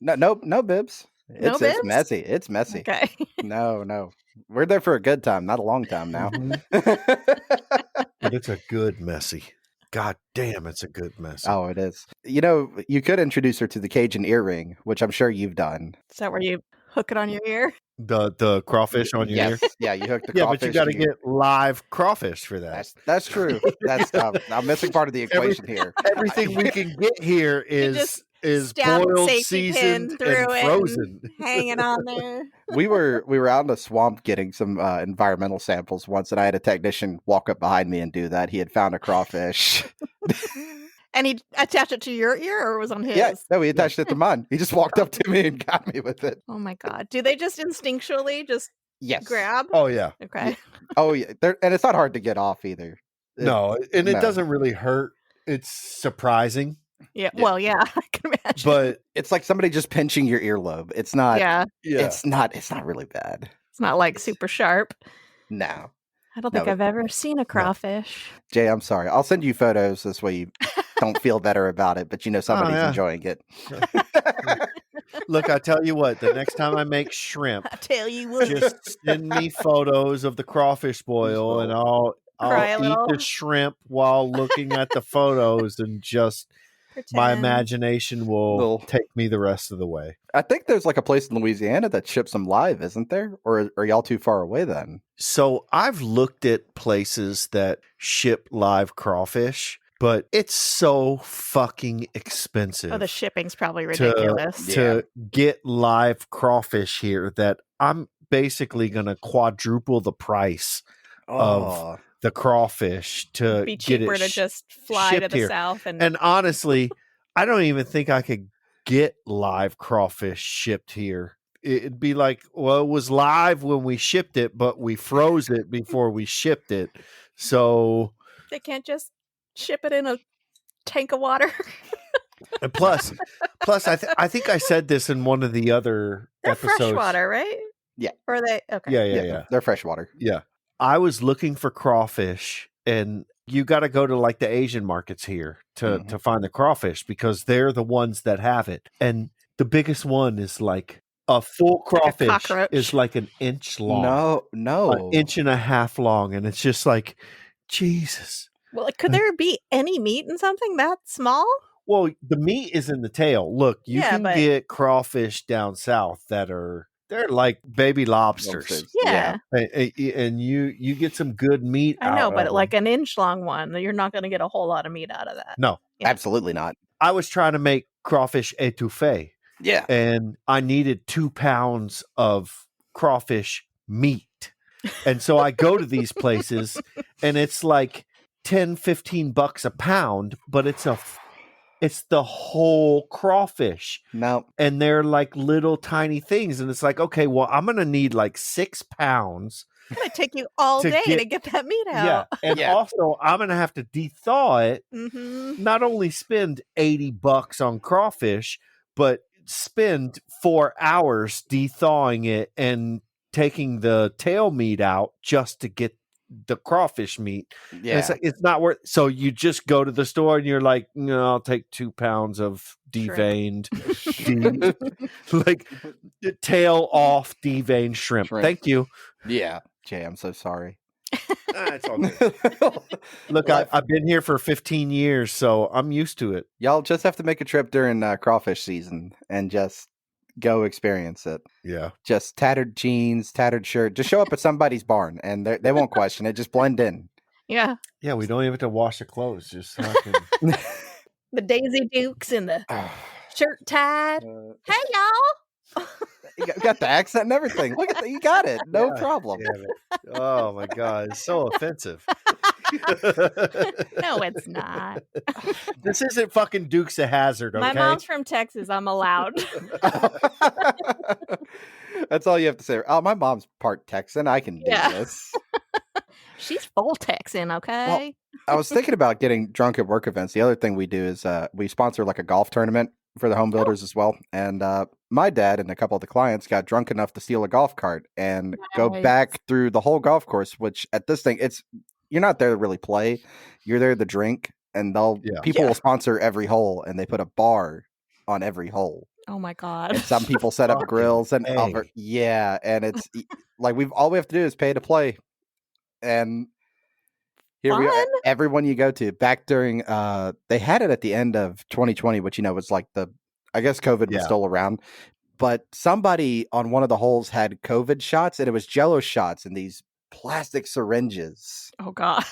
[SPEAKER 6] no bibs.
[SPEAKER 5] No
[SPEAKER 6] It's
[SPEAKER 5] bibs?
[SPEAKER 6] messy. It's messy.
[SPEAKER 5] Okay.
[SPEAKER 6] No, we're there for a good time, not a long time now.
[SPEAKER 4] But it's a good messy. God damn, it's a good messy.
[SPEAKER 6] Oh, it is. You know, you could introduce her to the Cajun earring, which I'm sure you've done.
[SPEAKER 5] Is that where you hook it on your ear?
[SPEAKER 4] The crawfish on your ear.
[SPEAKER 6] Yeah, you hook the
[SPEAKER 4] Yeah,
[SPEAKER 6] crawfish.
[SPEAKER 4] but you got to
[SPEAKER 6] to your-
[SPEAKER 4] get live crawfish for that.
[SPEAKER 6] That's true. That's I'm missing part of the equation here.
[SPEAKER 4] Everything we can get here
[SPEAKER 5] just
[SPEAKER 4] is
[SPEAKER 5] stab a
[SPEAKER 4] boiled,
[SPEAKER 5] safety pin
[SPEAKER 4] seasoned,
[SPEAKER 5] through
[SPEAKER 4] and
[SPEAKER 5] it
[SPEAKER 4] frozen.
[SPEAKER 5] Hanging on there.
[SPEAKER 6] We were out in the swamp getting some environmental samples once, and I had a technician walk up behind me and do that. He had found a crawfish.
[SPEAKER 5] And he attached it to your ear, or it was on his?
[SPEAKER 6] Yeah, no, he attached it to mine. He just walked up to me and got me with it.
[SPEAKER 5] Oh my God. Do they just instinctually just
[SPEAKER 6] Yes.
[SPEAKER 5] grab?
[SPEAKER 4] Oh yeah,
[SPEAKER 5] Okay.
[SPEAKER 6] Oh yeah, and it's not hard to get off either.
[SPEAKER 4] no, and it
[SPEAKER 6] no.
[SPEAKER 4] doesn't really hurt. It's surprising,
[SPEAKER 5] Yeah.
[SPEAKER 6] Yeah.
[SPEAKER 5] Well, yeah, I can imagine.
[SPEAKER 4] but
[SPEAKER 6] It's like somebody just pinching your earlobe. It's not.
[SPEAKER 5] yeah,
[SPEAKER 4] yeah,
[SPEAKER 6] It's not really bad.
[SPEAKER 5] it's not like super sharp.
[SPEAKER 6] No.
[SPEAKER 5] I don't
[SPEAKER 6] No,
[SPEAKER 5] think I've ever seen a crawfish.
[SPEAKER 6] Jay, I'm sorry. I'll send you photos this way you don't feel better about it, but you know somebody's
[SPEAKER 4] yeah.
[SPEAKER 6] enjoying it.
[SPEAKER 4] look, I tell you what. The next time I make shrimp,
[SPEAKER 5] I tell you what.
[SPEAKER 4] just send me photos of the crawfish boil, and I'll
[SPEAKER 5] Cry a
[SPEAKER 4] eat
[SPEAKER 5] little.
[SPEAKER 4] the shrimp while looking at the photos, and just my
[SPEAKER 5] Pretend.
[SPEAKER 4] imagination will
[SPEAKER 6] Little-
[SPEAKER 4] take me the rest of the way.
[SPEAKER 6] I think there's like a place in Louisiana that ships them live, isn't there? Or are y'all too far away then?
[SPEAKER 4] So I've looked at places that ship live crawfish, but it's so fucking expensive
[SPEAKER 5] Oh, the shipping's probably
[SPEAKER 4] to,
[SPEAKER 5] ridiculous.
[SPEAKER 4] to get live crawfish here that I'm basically going to quadruple the price of the crawfish to
[SPEAKER 5] It'd be
[SPEAKER 4] get
[SPEAKER 5] cheaper
[SPEAKER 4] it
[SPEAKER 5] to just fly to
[SPEAKER 4] shipped
[SPEAKER 5] the
[SPEAKER 4] here.
[SPEAKER 5] south and
[SPEAKER 4] And honestly, I don't even think I could get live crawfish shipped here. It'd be like, well, it was live when we shipped it, but we froze it before we shipped it. So
[SPEAKER 5] they can't just ship it in a tank of water.
[SPEAKER 4] And plus, I think I said this in one of the other
[SPEAKER 5] They're
[SPEAKER 4] episodes.
[SPEAKER 5] freshwater, right?
[SPEAKER 6] Yeah.
[SPEAKER 5] Or are they? Okay.
[SPEAKER 4] Yeah.
[SPEAKER 6] They're freshwater.
[SPEAKER 4] Yeah. I was looking for crawfish, and you got to go to like the Asian markets here to find the crawfish because they're the ones that have it. And the biggest one is like a full crawfish
[SPEAKER 5] cockroach.
[SPEAKER 4] is like an inch long.
[SPEAKER 6] No.
[SPEAKER 4] An inch and a half long. And it's just like, Jesus.
[SPEAKER 5] Well, could there be any meat in something that small?
[SPEAKER 4] Well, the meat is in the tail. Look, you
[SPEAKER 5] Yeah,
[SPEAKER 4] can
[SPEAKER 5] but-
[SPEAKER 4] get crawfish down south that they're like baby lobsters.
[SPEAKER 5] Yeah.
[SPEAKER 4] And you get some good meat
[SPEAKER 5] I know,
[SPEAKER 4] out
[SPEAKER 5] but
[SPEAKER 4] of
[SPEAKER 5] like
[SPEAKER 4] them.
[SPEAKER 5] an inch long one, you're not going to get a whole lot of meat out of that.
[SPEAKER 4] No,
[SPEAKER 5] Yeah.
[SPEAKER 6] Absolutely not.
[SPEAKER 4] I was trying to make crawfish etouffee,
[SPEAKER 6] Yeah.
[SPEAKER 4] and I needed 2 pounds of crawfish meat. And so I go to these places, and it's like $10-15 a pound, but it's the whole crawfish.
[SPEAKER 6] No.
[SPEAKER 4] And they're like little tiny things. And it's like, okay, well, I'm going to need like 6 pounds.
[SPEAKER 5] It's going to take you all
[SPEAKER 4] To
[SPEAKER 5] day
[SPEAKER 4] get-
[SPEAKER 5] to get that meat
[SPEAKER 4] Yeah.
[SPEAKER 5] out.
[SPEAKER 4] And
[SPEAKER 6] Yeah.
[SPEAKER 4] also, I'm going to have to thaw it.
[SPEAKER 5] Mm-hmm.
[SPEAKER 4] Not only spend $80 on crawfish, but spend 4 hours thawing it and taking the tail meat out just to get the crawfish meat.
[SPEAKER 6] Yeah.
[SPEAKER 4] And it's not worth. So you just go to the store and you're like, no, I'll take 2 pounds of deveined, like tail off deveined shrimp.
[SPEAKER 6] Shrimp.
[SPEAKER 4] Thank you.
[SPEAKER 6] Yeah. Jay, I'm so sorry.
[SPEAKER 4] It's all good. Look, I've been here for 15 years, so I'm used to it.
[SPEAKER 6] Y'all just have to make a trip during crawfish season and just go experience it.
[SPEAKER 4] Yeah.
[SPEAKER 6] Just tattered jeans, tattered shirt. Just show up at somebody's barn and they won't question it. Just blend in.
[SPEAKER 5] Yeah.
[SPEAKER 4] Yeah, we don't even have to wash the clothes. Just fucking...
[SPEAKER 5] The Daisy Dukes and the shirt tied. Hey, y'all.
[SPEAKER 6] You got the accent and everything. Look at that. You got it. No
[SPEAKER 4] Yeah,
[SPEAKER 6] problem.
[SPEAKER 4] damn it. Oh my God. It's so offensive.
[SPEAKER 5] No, it's not.
[SPEAKER 4] This isn't fucking Dukes of Hazzard, okay?
[SPEAKER 5] My mom's from Texas. I'm allowed.
[SPEAKER 6] That's all you have to say. Oh, my mom's part Texan. I can do
[SPEAKER 5] Yeah.
[SPEAKER 6] this.
[SPEAKER 5] She's full Texan, okay?
[SPEAKER 6] I was thinking about getting drunk at work events. The other thing we do is we sponsor like a golf tournament for the home builders as well. And my dad and a couple of the clients got drunk enough to steal a golf cart and go
[SPEAKER 5] Nice.
[SPEAKER 6] back through the whole golf course, which at this thing, you're not there to really play. You're there to drink, and people will sponsor every hole, and they put a bar on every hole.
[SPEAKER 5] Oh my God.
[SPEAKER 6] And some people set up
[SPEAKER 4] Fucking
[SPEAKER 6] grills and
[SPEAKER 4] A.
[SPEAKER 6] and it's like all we have to do is pay to play. And here we are.
[SPEAKER 5] Fun.
[SPEAKER 6] Everyone you go to back during they had it at the end of 2020, which was like I guess COVID was
[SPEAKER 4] Yeah.
[SPEAKER 6] still around. But somebody on one of the holes had COVID shots, and it was Jello shots in these plastic syringes.
[SPEAKER 5] Oh God.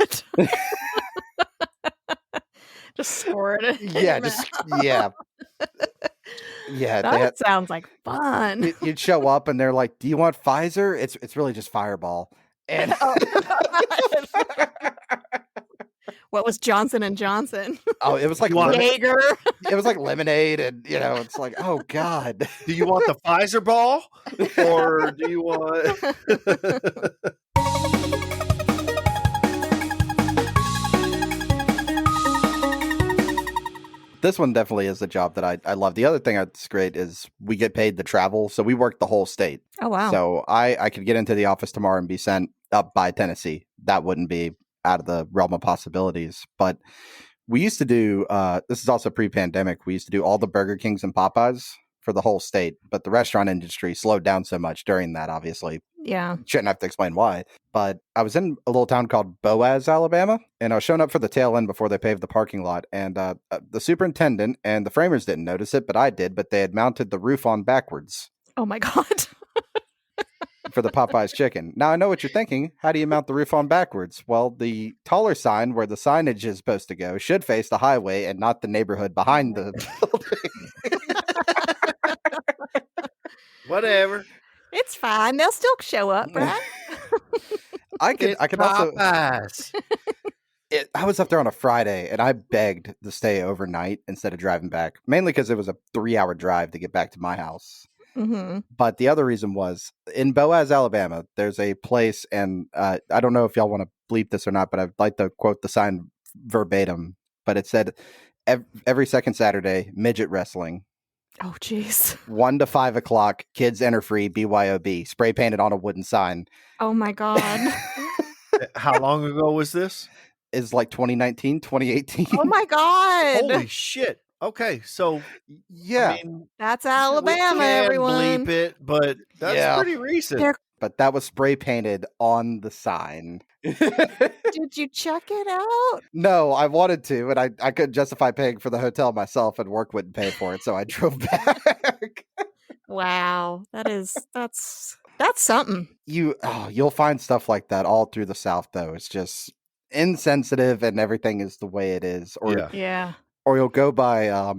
[SPEAKER 5] Just squirt it. in
[SPEAKER 6] Yeah,
[SPEAKER 5] your
[SPEAKER 6] just
[SPEAKER 5] mouth.
[SPEAKER 6] yeah. Yeah,
[SPEAKER 5] That sounds like fun.
[SPEAKER 6] you'd show up and they're like, "Do you want Pfizer?" It's really just Fireball. And
[SPEAKER 5] Oh, what was Johnson and Johnson?
[SPEAKER 6] oh, it was like
[SPEAKER 5] Jaeger.
[SPEAKER 6] it was like lemonade, and it's like, oh God.
[SPEAKER 4] Do you want the Pfizer ball? Or do you want...
[SPEAKER 6] This one definitely is a job that I love. The other thing that's great is we get paid to travel, so we work the whole state.
[SPEAKER 5] Oh wow.
[SPEAKER 6] So I could get into the office tomorrow and be sent up by Tennessee. That wouldn't be out of the realm of possibilities. But we used to do, this is also pre-pandemic, we used to do all the Burger Kings and Popeyes for the whole state. But the restaurant industry slowed down so much during that, obviously.
[SPEAKER 5] Yeah.
[SPEAKER 6] Shouldn't have to explain why. But I was in a little town called Boaz, Alabama, and I was showing up for the tail end before they paved the parking lot. And the superintendent and the framers didn't notice it, but I did. But they had mounted the roof on backwards
[SPEAKER 5] Oh my God.
[SPEAKER 6] for the Popeye's chicken. Now, I know what you're thinking. How do you mount the roof on backwards? Well, the taller sign where the signage is supposed to go should face the highway and not the neighborhood behind the building.
[SPEAKER 4] Whatever.
[SPEAKER 5] It's fine. They'll still show up, right?
[SPEAKER 6] I could also...
[SPEAKER 4] Popeyes.
[SPEAKER 6] I was up there on a Friday, and I begged to stay overnight instead of driving back, mainly because it was a 3-hour drive to get back to my house.
[SPEAKER 5] Mm-hmm.
[SPEAKER 6] But the other reason was in Boaz, Alabama, there's a place, and I don't know if y'all want to bleep this or not, but I'd like to quote the sign verbatim but it said every second Saturday, midget wrestling.
[SPEAKER 5] Oh, jeez.
[SPEAKER 6] 1 to 5 o'clock, kids enter free, BYOB, spray painted on a wooden sign.
[SPEAKER 5] Oh, my God.
[SPEAKER 4] How long ago was this?
[SPEAKER 6] Is like 2019, 2018.
[SPEAKER 5] Oh, my God.
[SPEAKER 4] Holy shit. Okay, so
[SPEAKER 6] yeah.
[SPEAKER 4] I mean,
[SPEAKER 5] That's
[SPEAKER 4] we
[SPEAKER 5] Alabama,
[SPEAKER 4] can
[SPEAKER 5] everyone.
[SPEAKER 4] bleep it, but that's pretty recent.
[SPEAKER 6] But that was spray painted on the sign.
[SPEAKER 5] Did you check it out?
[SPEAKER 6] No, I wanted to, and I couldn't justify paying for the hotel myself, and work wouldn't pay for it, so I drove back.
[SPEAKER 5] Wow. That's something.
[SPEAKER 6] You'll find stuff like that all through the South, though. It's just insensitive, and everything is the way it is. Or
[SPEAKER 5] Yeah.
[SPEAKER 6] Or you'll go by.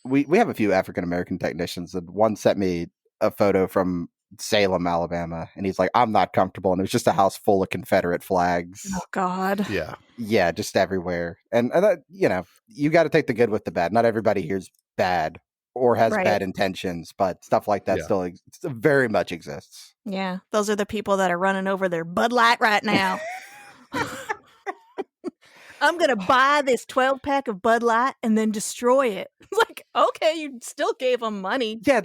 [SPEAKER 6] We have a few African American technicians, and one sent me a photo from Salem, Alabama, and he's like, "I'm not comfortable," and it was just a house full of Confederate flags.
[SPEAKER 5] Oh, God.
[SPEAKER 6] Yeah, just everywhere. And that, you got to take the good with the bad. Not everybody here's bad or has bad intentions, but stuff like that still very much exists.
[SPEAKER 5] Yeah, those are the people that are running over their Bud Light right now. I'm going to buy this 12-pack of Bud Light and then destroy it. It's like, okay, you still gave them money.
[SPEAKER 6] Yeah,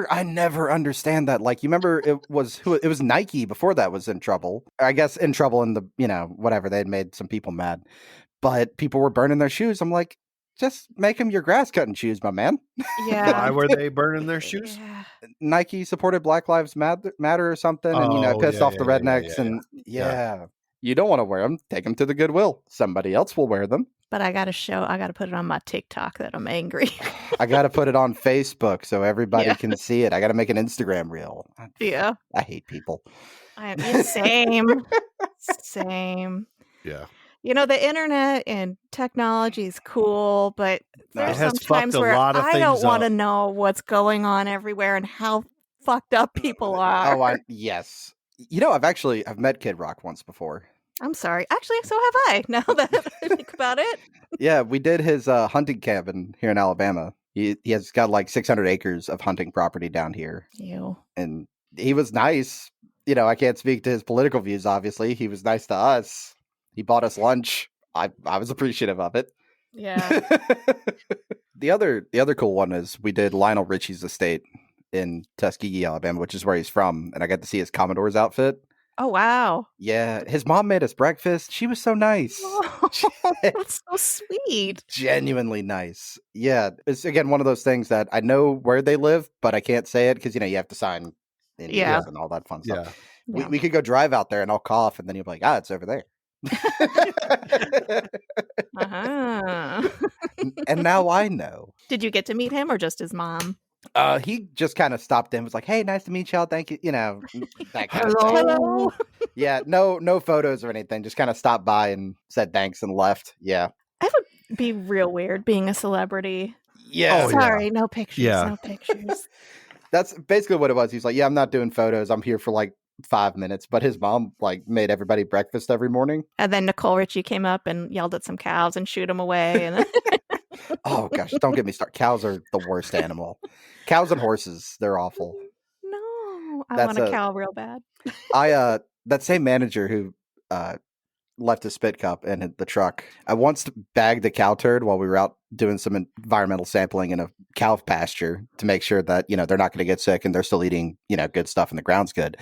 [SPEAKER 6] I never understand that. Like, you remember it was Nike before that was in trouble. I guess in trouble in the, whatever, they had made some people mad. But people were burning their shoes. I'm like, just make them your grass cutting shoes, my man.
[SPEAKER 5] Yeah.
[SPEAKER 4] Why were they burning their shoes?
[SPEAKER 5] Yeah.
[SPEAKER 6] Nike supported Black Lives Matter or something, and pissed off the rednecks, and you don't want to wear them. Take them to the Goodwill. Somebody else will wear them.
[SPEAKER 5] But I got to put it on my TikTok that I'm angry.
[SPEAKER 6] I got to put it on Facebook so everybody can see it. I got to make an Instagram reel.
[SPEAKER 5] Yeah.
[SPEAKER 6] I hate people.
[SPEAKER 5] Same. Same.
[SPEAKER 4] Yeah.
[SPEAKER 5] The internet and technology is cool, but there's some times where I don't want to know what's going on everywhere and how fucked up people are.
[SPEAKER 6] Oh, yes. I've met Kid Rock once before.
[SPEAKER 5] I'm sorry. Actually, so have I, now that I think about it.
[SPEAKER 6] Yeah, we did his hunting cabin here in Alabama. He has got like 600 acres of hunting property down here.
[SPEAKER 5] Ew.
[SPEAKER 6] And he was nice. I can't speak to his political views, obviously. He was nice to us. He bought us lunch. I was appreciative of it.
[SPEAKER 5] Yeah.
[SPEAKER 6] The other cool one is we did Lionel Richie's estate in Tuskegee, Alabama, which is where he's from, and I got to see his Commodore's outfit.
[SPEAKER 5] Oh, wow.
[SPEAKER 6] Yeah, his mom made us breakfast. She was so nice.
[SPEAKER 5] Oh, that's so sweet.
[SPEAKER 6] Genuinely nice. Yeah, it's again one of those things that I know where they live, but I can't say it because you have to sign NDAs and all that fun stuff.
[SPEAKER 5] Yeah.
[SPEAKER 6] We could go drive out there and I'll cough, and then you'll be like, it's over there.
[SPEAKER 5] Uh-huh.
[SPEAKER 6] And now I know.
[SPEAKER 5] Did you get to meet him or just his mom?
[SPEAKER 6] He just kind of stopped in, was like, "Hey, nice to meet y'all. Thank you." That kind of
[SPEAKER 5] Hello.
[SPEAKER 6] stuff.
[SPEAKER 5] Hello.
[SPEAKER 6] Yeah, no photos or anything. Just kind of stopped by and said thanks and left. Yeah.
[SPEAKER 5] That would be real weird being a celebrity.
[SPEAKER 6] Yeah.
[SPEAKER 5] Sorry, no pictures.
[SPEAKER 4] Yeah.
[SPEAKER 5] No pictures.
[SPEAKER 6] That's basically what it was. He's like, "Yeah, I'm not doing photos. I'm here for like 5 minutes." But his mom made everybody breakfast every morning.
[SPEAKER 5] And then Nicole Richie came up and yelled at some cows and shooed them away. And
[SPEAKER 6] Oh gosh, don't get me started. Cows are the worst animal. Cows and horses, they're awful.
[SPEAKER 5] No, I want a cow real bad.
[SPEAKER 6] That same manager who left a spit cup in the truck, I once bagged a cow turd while we were out doing some environmental sampling in a cow pasture to make sure that they're not going to get sick and they're still eating good stuff and the ground's good.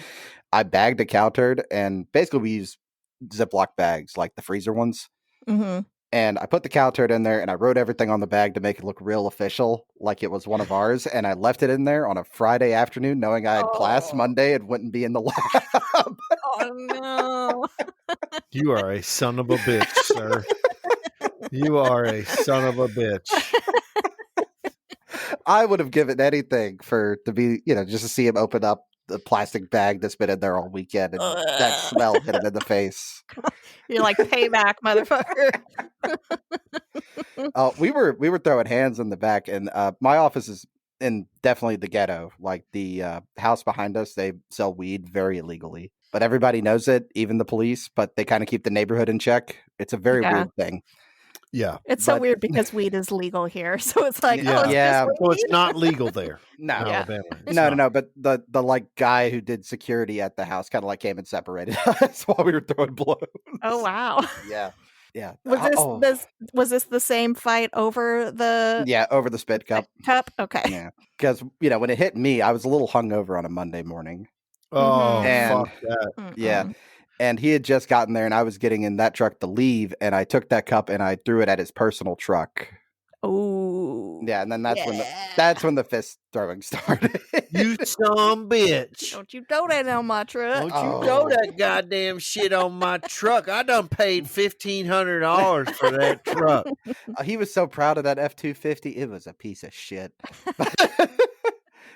[SPEAKER 6] I bagged a cow turd, and basically we use Ziploc bags, like the freezer ones.
[SPEAKER 5] Mm-hmm.
[SPEAKER 6] And I put the cow turd in there, and I wrote everything on the bag to make it look real official, like it was one of ours. And I left it in there on a Friday afternoon, knowing I had class Monday and wouldn't be in the lab.
[SPEAKER 5] Oh, no.
[SPEAKER 4] You are a son of a bitch, sir. You are a son of a bitch.
[SPEAKER 6] I would have given anything to be, just to see him open up the plastic bag that's been in there all weekend and that smell hit him in the face.
[SPEAKER 5] You're like, payback, motherfucker.
[SPEAKER 6] We were throwing hands in the back, and my office is in definitely the ghetto. Like the house behind us, they sell weed very illegally, but everybody knows it, even the police. But they kind of keep the neighborhood in check. It's a very weird thing.
[SPEAKER 4] Yeah,
[SPEAKER 5] it's so weird because weed is legal here, so it's like,
[SPEAKER 4] so it's not legal there.
[SPEAKER 6] No,
[SPEAKER 4] no.
[SPEAKER 6] But the guy who did security at the house kind of came and separated us while we were throwing blows.
[SPEAKER 5] Oh wow!
[SPEAKER 6] Yeah, Yeah.
[SPEAKER 5] Was this the same fight over the
[SPEAKER 6] Yeah, over the spit cup.
[SPEAKER 5] Cup? Okay.
[SPEAKER 6] Yeah. Because, when it hit me, I was a little hungover on a Monday morning.
[SPEAKER 4] Oh,
[SPEAKER 6] And
[SPEAKER 4] fuck that.
[SPEAKER 6] yeah. And he had just gotten there and I was getting in that truck to leave. And I took that cup and I threw it at his personal truck.
[SPEAKER 5] Oh.
[SPEAKER 6] Yeah. And then that's when the fist throwing started.
[SPEAKER 7] You some bitch.
[SPEAKER 5] Don't you throw that on my truck.
[SPEAKER 7] Don't you throw that goddamn shit on my truck. I done paid $1,500 for that truck.
[SPEAKER 6] He was so proud of that F-250. It was a piece of shit.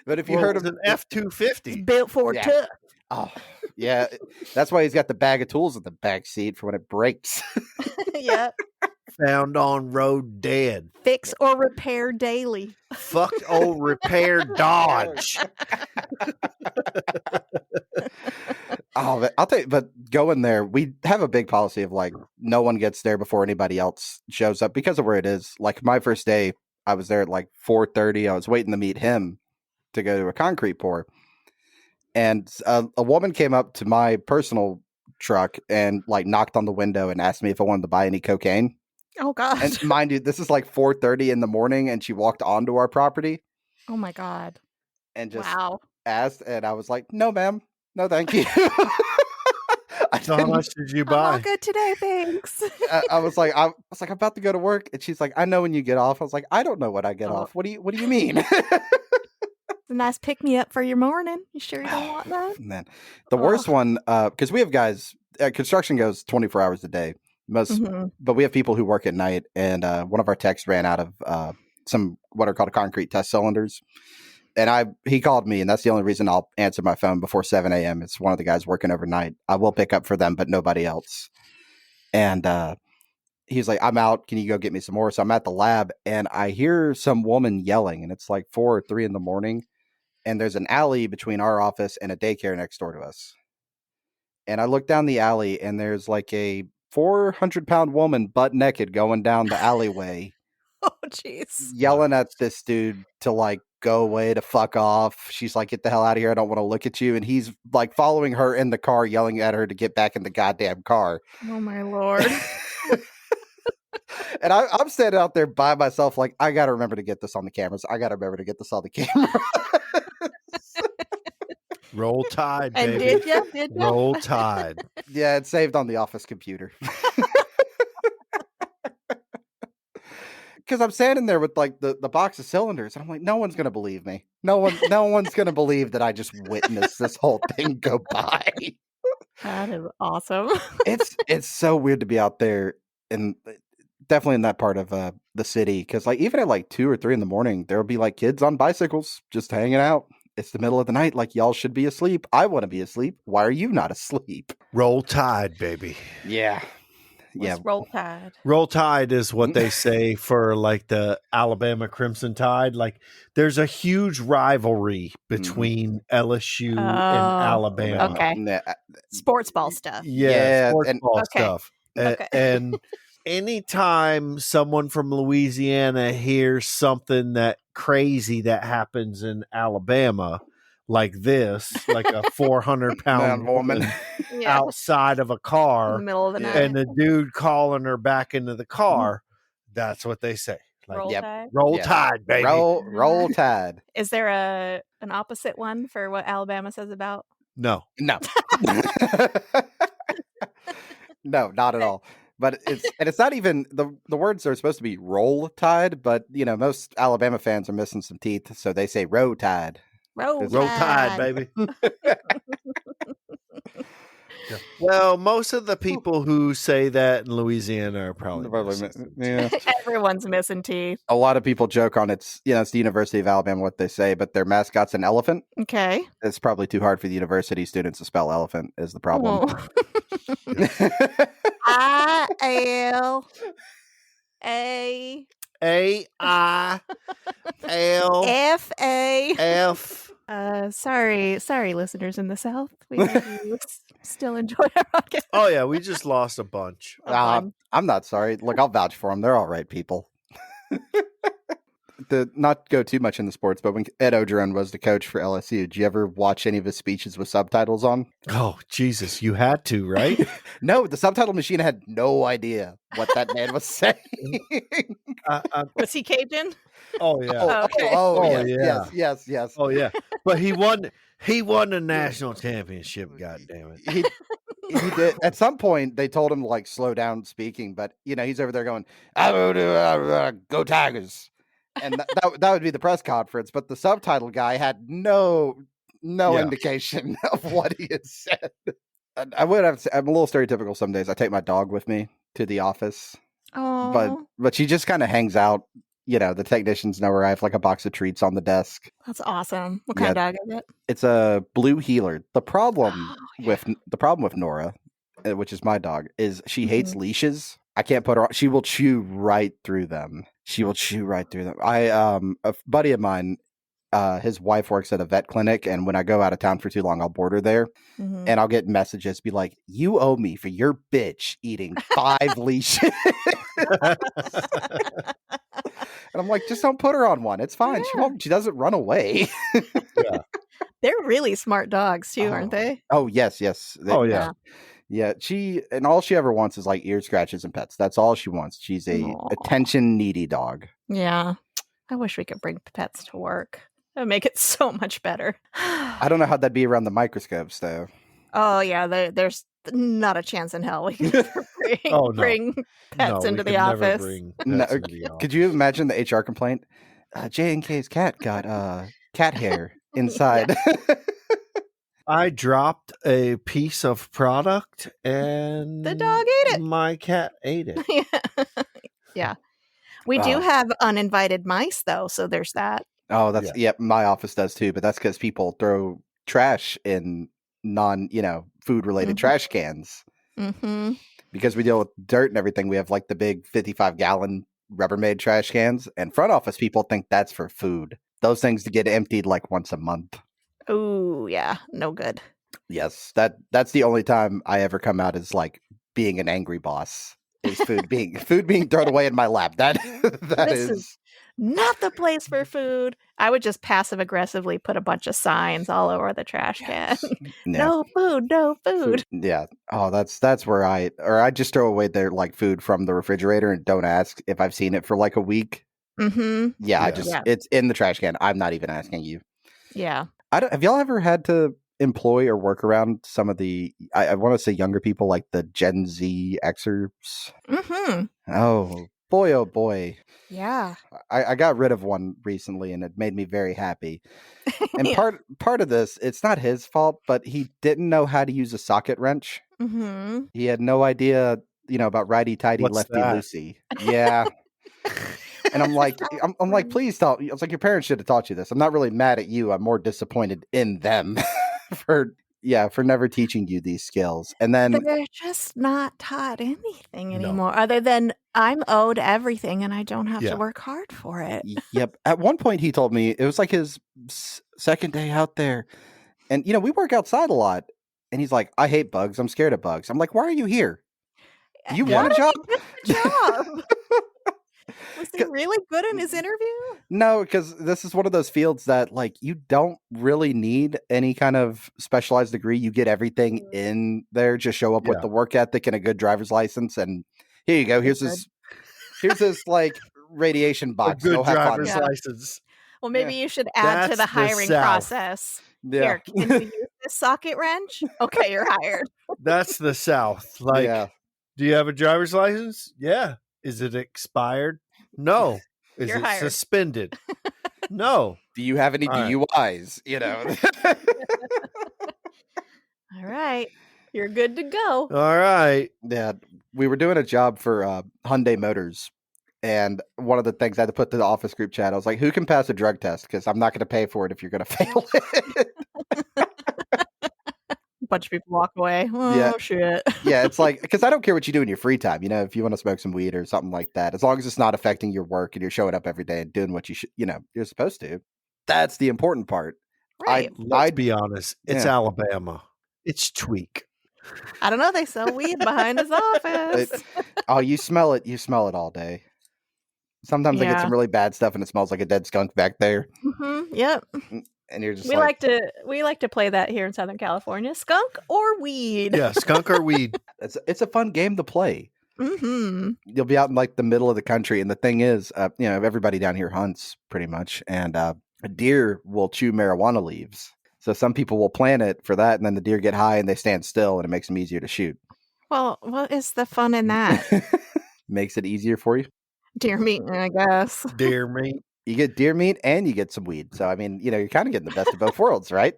[SPEAKER 6] But if you heard of
[SPEAKER 7] an F-250.
[SPEAKER 5] Built for truck.
[SPEAKER 6] Oh, yeah. That's why he's got the bag of tools in the back seat for when it breaks.
[SPEAKER 5] Yeah.
[SPEAKER 7] Found on road dead.
[SPEAKER 5] Fix or repair daily.
[SPEAKER 7] Fucked old repair Dodge.
[SPEAKER 6] Oh, I'll tell you, but going there, we have a big policy of like, no one gets there before anybody else shows up because of where it is. Like my first day, I was there at like 4:30. I was waiting to meet him to go to a concrete pour. And a woman came up to my personal truck and like knocked on the window and asked me if I wanted to buy any cocaine.
[SPEAKER 5] Oh, God.
[SPEAKER 6] And mind you, this is like 4:30 in the morning and she walked onto our property.
[SPEAKER 5] Oh, my God.
[SPEAKER 6] And just asked. And I was like, no, ma'am. No, thank you.
[SPEAKER 7] So how much did you buy?
[SPEAKER 5] I'm all good today, thanks.
[SPEAKER 6] I was like, I'm about to go to work. And she's like, I know when you get off. I was like, I don't know when I get off. What do you mean?
[SPEAKER 5] A nice pick me up for your morning. You sure you don't want that?
[SPEAKER 6] Man, the worst one, because we have guys, construction goes 24 hours a day. But we have people who work at night, and one of our techs ran out of some what are called concrete test cylinders. And he called me, and that's the only reason I'll answer my phone before 7 a.m. It's one of the guys working overnight. I will pick up for them, but nobody else. And he's like, I'm out. Can you go get me some more? So I'm at the lab, and I hear some woman yelling, and it's like 4 or 3 in the morning. And there's an alley between our office and a daycare next door to us. And I look down the alley, and there's like a 400-pound woman butt naked going down the alleyway.
[SPEAKER 5] Oh, jeez.
[SPEAKER 6] Yelling at this dude to like go away, to fuck off. She's like, get the hell out of here. I don't want to look at you. And he's like following her in the car, yelling at her to get back in the goddamn car.
[SPEAKER 5] Oh, my Lord.
[SPEAKER 6] And I'm standing out there by myself like, I got to remember to get this on the cameras. I got to remember to get this on the camera.
[SPEAKER 7] Roll Tide, baby.
[SPEAKER 5] And did you?
[SPEAKER 7] Roll Tide.
[SPEAKER 6] Yeah, it's saved on the office computer. Because I'm standing there with like the box of cylinders, and I'm like, no one's gonna believe me. No one's gonna believe that I just witnessed this whole thing go by.
[SPEAKER 5] That is awesome.
[SPEAKER 6] It's so weird to be out there, and definitely in that part of the city. Because like even at like 2 or 3 in the morning, there will be like kids on bicycles just hanging out. It's the middle of the night. Like, y'all should be asleep. I want to be asleep. Why are you not asleep?
[SPEAKER 7] Roll Tide, baby.
[SPEAKER 6] Yeah.
[SPEAKER 5] Yeah. Roll Tide.
[SPEAKER 7] Roll Tide is what they say for like the Alabama Crimson Tide. Like there's a huge rivalry between LSU and Alabama.
[SPEAKER 5] Okay. Sports ball stuff.
[SPEAKER 7] Yeah, sports ball stuff.
[SPEAKER 5] Okay.
[SPEAKER 7] And anytime someone from Louisiana hears something that crazy that happens in Alabama, like this, like a 400-pound woman outside of a car
[SPEAKER 5] in the middle of the night,
[SPEAKER 7] and the dude calling her back into the car, that's what they say. Like, roll Tide, baby.
[SPEAKER 6] Roll Tide.
[SPEAKER 5] Is there an opposite one for what Alabama says about?
[SPEAKER 6] No. No, not at all. But it's not even the words are supposed to be roll tide, but most Alabama fans are missing some teeth, so they say row tide.
[SPEAKER 5] Roll
[SPEAKER 7] Tide, baby. Yeah. Well, most of the people who say that in Louisiana are probably
[SPEAKER 5] everyone's missing teeth.
[SPEAKER 6] A lot of people joke on it's the University of Alabama what they say, but their mascot's an elephant.
[SPEAKER 5] Okay.
[SPEAKER 6] It's probably too hard for the university students to spell elephant is the problem.
[SPEAKER 5] ILA
[SPEAKER 7] AILF.
[SPEAKER 5] Sorry, listeners in the South. We still enjoy our podcast.
[SPEAKER 7] Oh yeah, we just lost a bunch.
[SPEAKER 6] I'm not sorry. Look, I'll vouch for them. They're all right people. To not go too much into sports, but when Ed Ogeron was the coach for LSU, did you ever watch any of his speeches with subtitles on?
[SPEAKER 7] Oh, Jesus, you had to, right?
[SPEAKER 6] No, the subtitle machine had no idea what that man was saying.
[SPEAKER 5] Was he Cajun?
[SPEAKER 7] Oh, yeah.
[SPEAKER 5] Okay.
[SPEAKER 6] Yes.
[SPEAKER 7] Oh, yeah. But he won the national championship, God damn it.
[SPEAKER 6] He did. At some point, they told him to like slow down speaking, but he's over there going, "Go Tigers," and that would be the press conference. But the subtitle guy had no indication of what he had said. I would have. I'm a little stereotypical some days. I take my dog with me to the office, but she just kind of hangs out. The technicians know her. I have like a box of treats on the desk.
[SPEAKER 5] That's awesome. What kind of dog is it?
[SPEAKER 6] It's a blue heeler. The problem with Nora, which is my dog, is she hates leashes. I can't put her on. She will chew right through them. A buddy of mine, his wife works at a vet clinic, and when I go out of town for too long, I'll board her there, and I'll get messages be like, "You owe me for your bitch eating 5 leashes." And I'm like, just don't put her on one. It's fine.
[SPEAKER 5] Yeah.
[SPEAKER 6] She doesn't run away.
[SPEAKER 7] Yeah.
[SPEAKER 5] They're really smart dogs too, aren't they?
[SPEAKER 6] Oh, yes.
[SPEAKER 7] Oh, yeah.
[SPEAKER 6] Yeah, all she ever wants is like ear scratches and pets. That's all she wants. She's a attention needy dog.
[SPEAKER 5] Yeah. I wish we could bring pets to work. That would make it so much better.
[SPEAKER 6] I don't know how that'd be around the microscopes, though.
[SPEAKER 5] Oh, yeah. There's not a chance in hell we can bring pets into the office.
[SPEAKER 6] Could you imagine the HR complaint? J&K's cat got cat hair inside.
[SPEAKER 7] I dropped a piece of product and
[SPEAKER 5] the dog ate it.
[SPEAKER 7] My cat ate it.
[SPEAKER 5] Yeah. We do have uninvited mice, though, so there's that.
[SPEAKER 6] Oh, that's my office does too, but that's because people throw trash in food related trash cans. Because we deal with dirt and everything, we have like the big 55-gallon Rubbermaid trash cans, and front office people think that's for food. Those things to get emptied like once a month.
[SPEAKER 5] Oh, yeah. No good.
[SPEAKER 6] Yes, that's the only time I ever come out as like being an angry boss. Is food being thrown away in my lap. That is
[SPEAKER 5] not the place for food. I would just passive aggressively put a bunch of signs all over the trash can. No food.
[SPEAKER 6] Yeah. Oh, that's where I just throw away their like food from the refrigerator and don't ask if I've seen it for like a week. Yeah, it's in the trash can. I'm not even asking you.
[SPEAKER 5] Yeah.
[SPEAKER 6] Have y'all ever had to employ or work around some of the I want to say younger people, like the Gen Z Xers? Oh boy.
[SPEAKER 5] Yeah.
[SPEAKER 6] I got rid of one recently and it made me very happy. And part of this, it's not his fault, but he didn't know how to use a socket wrench. He had no idea, about righty-tighty, lefty-loosey. Yeah. And I'm like, please tell. I was like, your parents should have taught you this. I'm not really mad at you. I'm more disappointed in them for never teaching you these skills. And then
[SPEAKER 5] they're just not taught anything anymore, other than I'm owed everything and I don't have to work hard for it.
[SPEAKER 6] Yep. At one point, he told me it was like his second day out there, and we work outside a lot. And he's like, I hate bugs. I'm scared of bugs. I'm like, why are you here? Do you want a job?
[SPEAKER 5] Was he really good in his interview?
[SPEAKER 6] No, because this is one of those fields that, like, you don't really need any kind of specialized degree. You get everything in there. Just show up with the work ethic and a good driver's license, and here you go. Here's this like radiation box.
[SPEAKER 7] A good driver's license.
[SPEAKER 5] Well, maybe you should add to the hiring process. Here, can you use this socket wrench? Okay, you're hired.
[SPEAKER 7] That's the South. Like, do you have a driver's license? Yeah. Is it expired? No. Is
[SPEAKER 5] You're
[SPEAKER 7] it
[SPEAKER 5] hired.
[SPEAKER 7] suspended? No.
[SPEAKER 6] Do you have any DUIs?
[SPEAKER 5] All right. You're good to go.
[SPEAKER 7] All right.
[SPEAKER 6] Yeah. We were doing a job for Hyundai Motors. And one of the things I had to put to the office group chat, I was like, who can pass a drug test? Because I'm not going to pay for it if you're going to fail it.
[SPEAKER 5] A bunch of people walk away. Oh, shit.
[SPEAKER 6] Yeah, it's like, because I don't care what you do in your free time. If you want to smoke some weed or something like that, as long as it's not affecting your work and you're showing up every day and doing what you should, you're supposed to. That's the important part.
[SPEAKER 5] Right.
[SPEAKER 7] Let's be honest. It's Alabama. It's Tweak.
[SPEAKER 5] I don't know. They sell weed behind his office.
[SPEAKER 6] You smell it. You smell it all day. Sometimes I get
[SPEAKER 5] Yeah.
[SPEAKER 6] some really bad stuff and it smells like a dead skunk back there.
[SPEAKER 5] Yep.
[SPEAKER 6] And you're just
[SPEAKER 5] We like to play that here in Southern California. Skunk or weed.
[SPEAKER 7] Yeah, skunk or weed.
[SPEAKER 6] it's a fun game to play.
[SPEAKER 5] Mm-hmm.
[SPEAKER 6] You'll be out in like the middle of the country, and the thing is, everybody down here hunts pretty much, and a deer will chew marijuana leaves. So some people will plant it for that, and then the deer get high and they stand still, and it makes them easier to shoot.
[SPEAKER 5] Well, what is the fun in that?
[SPEAKER 6] Makes it easier for you.
[SPEAKER 5] Deer meat, I guess.
[SPEAKER 7] Deer meat.
[SPEAKER 6] You get deer meat and you get some weed. So I mean, you're kind of getting the best of both worlds, right?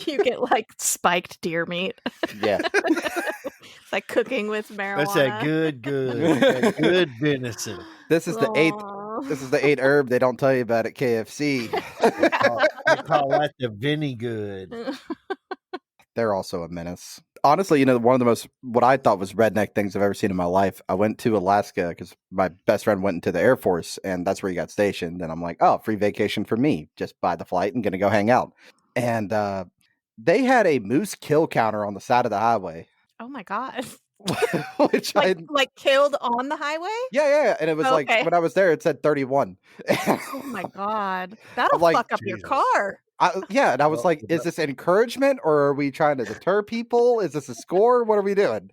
[SPEAKER 5] You get like spiked deer meat.
[SPEAKER 6] Yeah.
[SPEAKER 5] It's like cooking with marijuana.
[SPEAKER 7] That's that that good venison.
[SPEAKER 6] This is the eighth herb they don't tell you about at KFC.
[SPEAKER 7] They call that the Vinny good.
[SPEAKER 6] They're also a menace. Honestly, one of the most, what I thought was redneck things I've ever seen in my life. I went to Alaska because my best friend went into the Air Force and that's where he got stationed. And I'm like, oh, free vacation for me. Just buy the flight and going to go hang out. And they had a moose kill counter on the side of the highway.
[SPEAKER 5] Oh my God.
[SPEAKER 6] Which
[SPEAKER 5] like killed on the highway?
[SPEAKER 6] Yeah. And it was like, when I was there, it said 31.
[SPEAKER 5] Oh my God. That'll
[SPEAKER 6] like,
[SPEAKER 5] fuck up your car.
[SPEAKER 6] And I was like, is this encouragement or are we trying to deter people? Is this a score? What are we doing?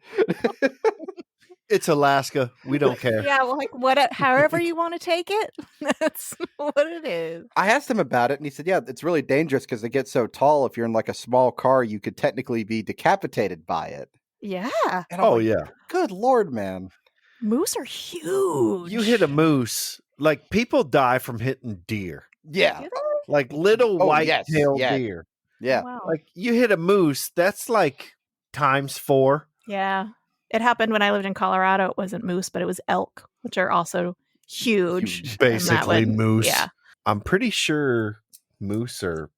[SPEAKER 7] It's Alaska. We don't care.
[SPEAKER 5] Yeah, well, like however you want to take it, that's what it is.
[SPEAKER 6] I asked him about it and he said, yeah, it's really dangerous because they get so tall. If you're in like a small car, you could technically be decapitated by it.
[SPEAKER 5] Yeah.
[SPEAKER 6] And I'm like, good Lord, man.
[SPEAKER 5] Moose are huge.
[SPEAKER 7] You hit a moose, like people die from hitting deer.
[SPEAKER 6] Yeah.
[SPEAKER 7] Like little white-tailed deer.
[SPEAKER 6] Yeah.
[SPEAKER 5] Oh, wow.
[SPEAKER 7] Like you hit a moose, that's like times 4.
[SPEAKER 5] Yeah. It happened when I lived in Colorado. It wasn't moose, but it was elk, which are also huge.
[SPEAKER 7] Basically moose.
[SPEAKER 5] Yeah.
[SPEAKER 7] I'm pretty sure moose are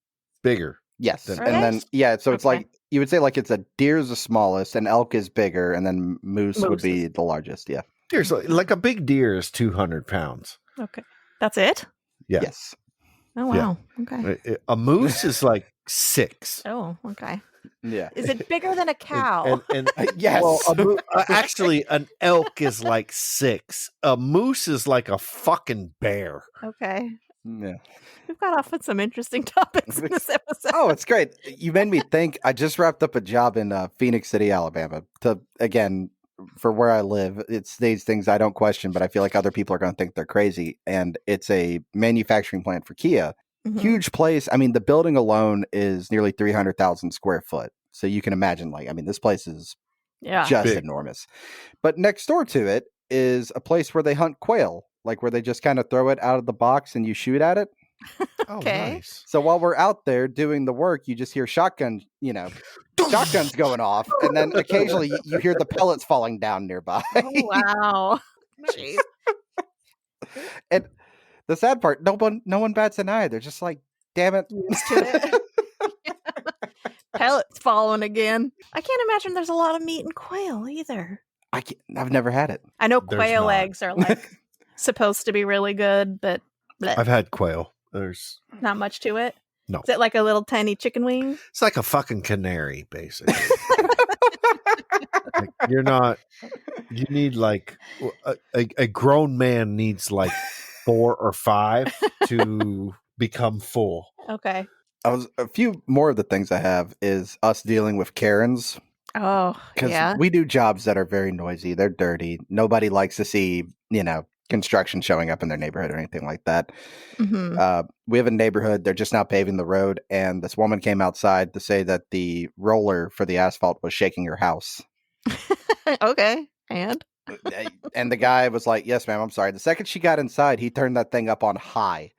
[SPEAKER 7] bigger.
[SPEAKER 6] Yes.
[SPEAKER 7] Are
[SPEAKER 6] and
[SPEAKER 5] they?
[SPEAKER 6] then, so it's like, you would say like it's a deer's the smallest and elk is bigger and then moose would be the largest. Yeah.
[SPEAKER 7] Deer's like a big deer is 200 pounds.
[SPEAKER 5] Okay. That's it?
[SPEAKER 7] Yeah.
[SPEAKER 6] Yes.
[SPEAKER 5] Oh, wow. Okay.
[SPEAKER 7] A moose is like 6.
[SPEAKER 5] Oh, okay.
[SPEAKER 6] Yeah.
[SPEAKER 5] Is it bigger than a cow?
[SPEAKER 7] And
[SPEAKER 6] yes.
[SPEAKER 7] Well, actually, an elk is like 6. A moose is like a fucking bear.
[SPEAKER 5] Okay.
[SPEAKER 6] Yeah.
[SPEAKER 5] We've got off on some interesting topics in this episode.
[SPEAKER 6] Oh, it's great. You made me think. I just wrapped up a job in Phoenix City, Alabama. For where I live, it's these things I don't question, but I feel like other people are going to think they're crazy. And it's a manufacturing plant for Kia. Mm-hmm. Huge place. I mean, the building alone is nearly 300,000 square foot. So you can imagine, this place is just
[SPEAKER 7] big.
[SPEAKER 6] Enormous. But next door to it is a place where they hunt quail, like where they just kind of throw it out of the box and you shoot at it.
[SPEAKER 5] Okay.
[SPEAKER 7] Oh, nice.
[SPEAKER 6] So while we're out there doing the work, you just hear shotguns going off, and then occasionally you hear the pellets falling down nearby.
[SPEAKER 5] Oh, wow. Jeez.
[SPEAKER 6] And the sad part, no one bats an eye. They're just like, damn it.
[SPEAKER 5] Used to it. Pellets falling again. I can't imagine there's a lot of meat in quail either.
[SPEAKER 6] I've never had it.
[SPEAKER 5] I know
[SPEAKER 7] There's
[SPEAKER 5] quail
[SPEAKER 7] not.
[SPEAKER 5] eggs are like supposed to be really good, but
[SPEAKER 7] I've had quail. There's
[SPEAKER 5] not much to it.
[SPEAKER 7] No.
[SPEAKER 5] Is it like a little tiny chicken wing?
[SPEAKER 7] It's like a fucking canary, basically. You need like a grown man needs like 4 or 5 to become full.
[SPEAKER 5] Okay.
[SPEAKER 6] A few more of the things I have is us dealing with Karens.
[SPEAKER 5] Oh, yeah.
[SPEAKER 6] We do jobs that are very noisy. They're dirty. Nobody likes to see, construction showing up in their neighborhood or anything like that.
[SPEAKER 5] Mm-hmm.
[SPEAKER 6] We have a neighborhood. They're just now paving the road. And this woman came outside to say that the roller for the asphalt was shaking her house.
[SPEAKER 5] Okay. And
[SPEAKER 6] the guy was like, yes, ma'am, I'm sorry. The second she got inside, he turned that thing up on high.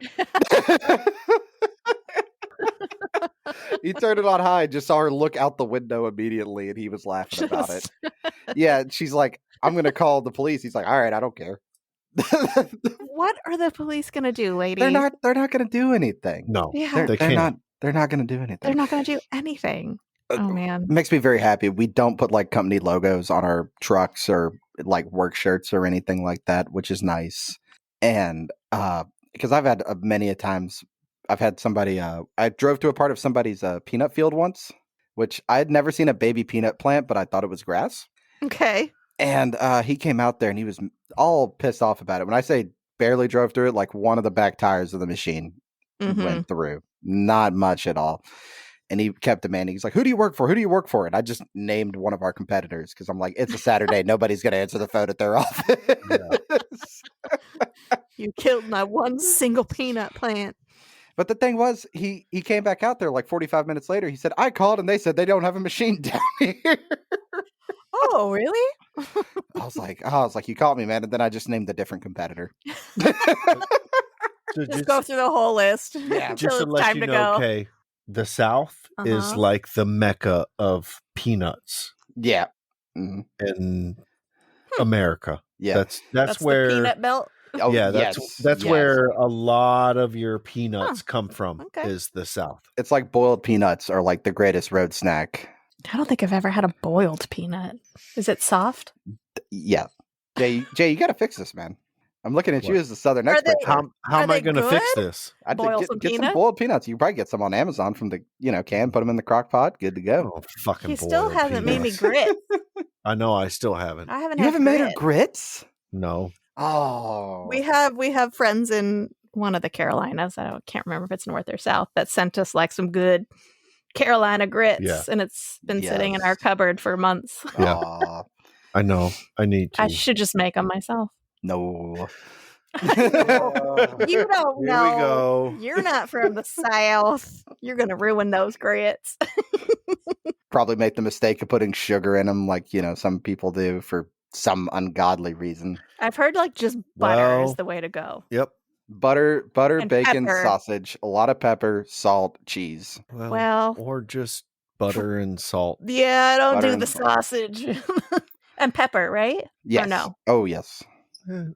[SPEAKER 6] He turned it on high and just saw her look out the window immediately. And he was laughing about it. Yeah. She's like, I'm going to call the police. He's like, all right, I don't care.
[SPEAKER 5] What are the police going to do, lady?
[SPEAKER 6] They're not going to do anything.
[SPEAKER 7] No,
[SPEAKER 5] Yeah.
[SPEAKER 7] they're not.
[SPEAKER 6] They're not going to do anything.
[SPEAKER 5] They're not going to do anything. Oh, man.
[SPEAKER 6] It makes me very happy. We don't put like company logos on our trucks or like work shirts or anything like that, which is nice. And because I've had many a times, I've had somebody, I drove to a part of somebody's peanut field once, which I had never seen a baby peanut plant, but I thought it was grass.
[SPEAKER 5] Okay.
[SPEAKER 6] And he came out there and he was all pissed off about it. When I say barely drove through it. Like one of the back tires of the machine went through. Not much at all. And he kept demanding. He's like, who do you work for? Who do you work for? And I just named one of our competitors because I'm like, it's a Saturday. Nobody's going to answer the phone at their office.
[SPEAKER 5] You killed my one single peanut plant.
[SPEAKER 6] But the thing was, he came back out there like 45 minutes later. He said, I called and they said they don't have a machine down here.
[SPEAKER 5] Oh, really?
[SPEAKER 6] I was like, you called me, man. And then I just named a different competitor.
[SPEAKER 7] So
[SPEAKER 5] Just go through the whole list.
[SPEAKER 6] Yeah,
[SPEAKER 7] just to
[SPEAKER 5] it's
[SPEAKER 7] let
[SPEAKER 5] time
[SPEAKER 7] you
[SPEAKER 5] to
[SPEAKER 7] know,
[SPEAKER 5] go.
[SPEAKER 7] okay, the South is like the mecca of peanuts
[SPEAKER 6] Yeah.
[SPEAKER 7] in America.
[SPEAKER 6] Yeah.
[SPEAKER 7] That's where
[SPEAKER 5] the peanut belt.
[SPEAKER 6] Oh,
[SPEAKER 7] yeah,
[SPEAKER 6] yes,
[SPEAKER 7] that's
[SPEAKER 6] yes.
[SPEAKER 7] where a lot of your peanuts come from.
[SPEAKER 5] Okay.
[SPEAKER 7] Is the South.
[SPEAKER 6] It's like boiled peanuts are like the greatest road snack.
[SPEAKER 5] I don't think I've ever had a boiled peanut. Is it soft?
[SPEAKER 6] Yeah. Jay, you got to fix this, man. I'm looking at you
[SPEAKER 7] What?
[SPEAKER 6] as the Southern
[SPEAKER 5] Are
[SPEAKER 6] expert.
[SPEAKER 5] they-
[SPEAKER 7] How
[SPEAKER 5] Are
[SPEAKER 7] am I
[SPEAKER 5] they
[SPEAKER 7] going to fix
[SPEAKER 5] good?
[SPEAKER 7] this?
[SPEAKER 6] I'd
[SPEAKER 5] boil
[SPEAKER 6] get
[SPEAKER 5] some
[SPEAKER 6] some
[SPEAKER 5] peanuts?
[SPEAKER 6] boiled peanuts. You probably get some on Amazon from the can, put them in the crock pot, good to go.
[SPEAKER 7] Oh, fucking
[SPEAKER 5] He still
[SPEAKER 7] boiled
[SPEAKER 5] hasn't made me
[SPEAKER 7] peanuts.
[SPEAKER 5] grits.
[SPEAKER 7] I know. I still haven't.
[SPEAKER 5] I haven't.
[SPEAKER 6] You
[SPEAKER 5] had
[SPEAKER 6] haven't made her
[SPEAKER 5] grits.
[SPEAKER 6] grits?
[SPEAKER 7] No.
[SPEAKER 6] Oh.
[SPEAKER 5] We have friends in one of the Carolinas. I can't remember if it's north or south that sent us like some good Carolina grits,
[SPEAKER 7] Yeah.
[SPEAKER 5] and it's been sitting in
[SPEAKER 6] Yes.
[SPEAKER 5] our cupboard for months.
[SPEAKER 7] Yeah.
[SPEAKER 6] Aw,
[SPEAKER 7] I know. I need to.
[SPEAKER 5] I should just make them myself.
[SPEAKER 6] no.
[SPEAKER 5] You don't
[SPEAKER 7] Here
[SPEAKER 5] know.
[SPEAKER 7] we go.
[SPEAKER 5] You're not from the South. You're gonna ruin those grits.
[SPEAKER 6] Probably make the mistake of putting sugar in them like, some people do for some ungodly reason.
[SPEAKER 5] I've heard like just butter
[SPEAKER 7] Well,
[SPEAKER 5] is the way to go.
[SPEAKER 7] Yep.
[SPEAKER 6] Butter,
[SPEAKER 5] And
[SPEAKER 6] bacon,
[SPEAKER 5] pepper.
[SPEAKER 6] sausage, a lot of pepper, salt, cheese.
[SPEAKER 5] Well,
[SPEAKER 7] or just butter and salt.
[SPEAKER 5] yeah, I don't
[SPEAKER 6] Butter
[SPEAKER 5] do
[SPEAKER 6] and
[SPEAKER 5] the
[SPEAKER 6] salt.
[SPEAKER 5] sausage. And pepper, right?
[SPEAKER 6] Yes.
[SPEAKER 5] no?
[SPEAKER 6] Oh, yes.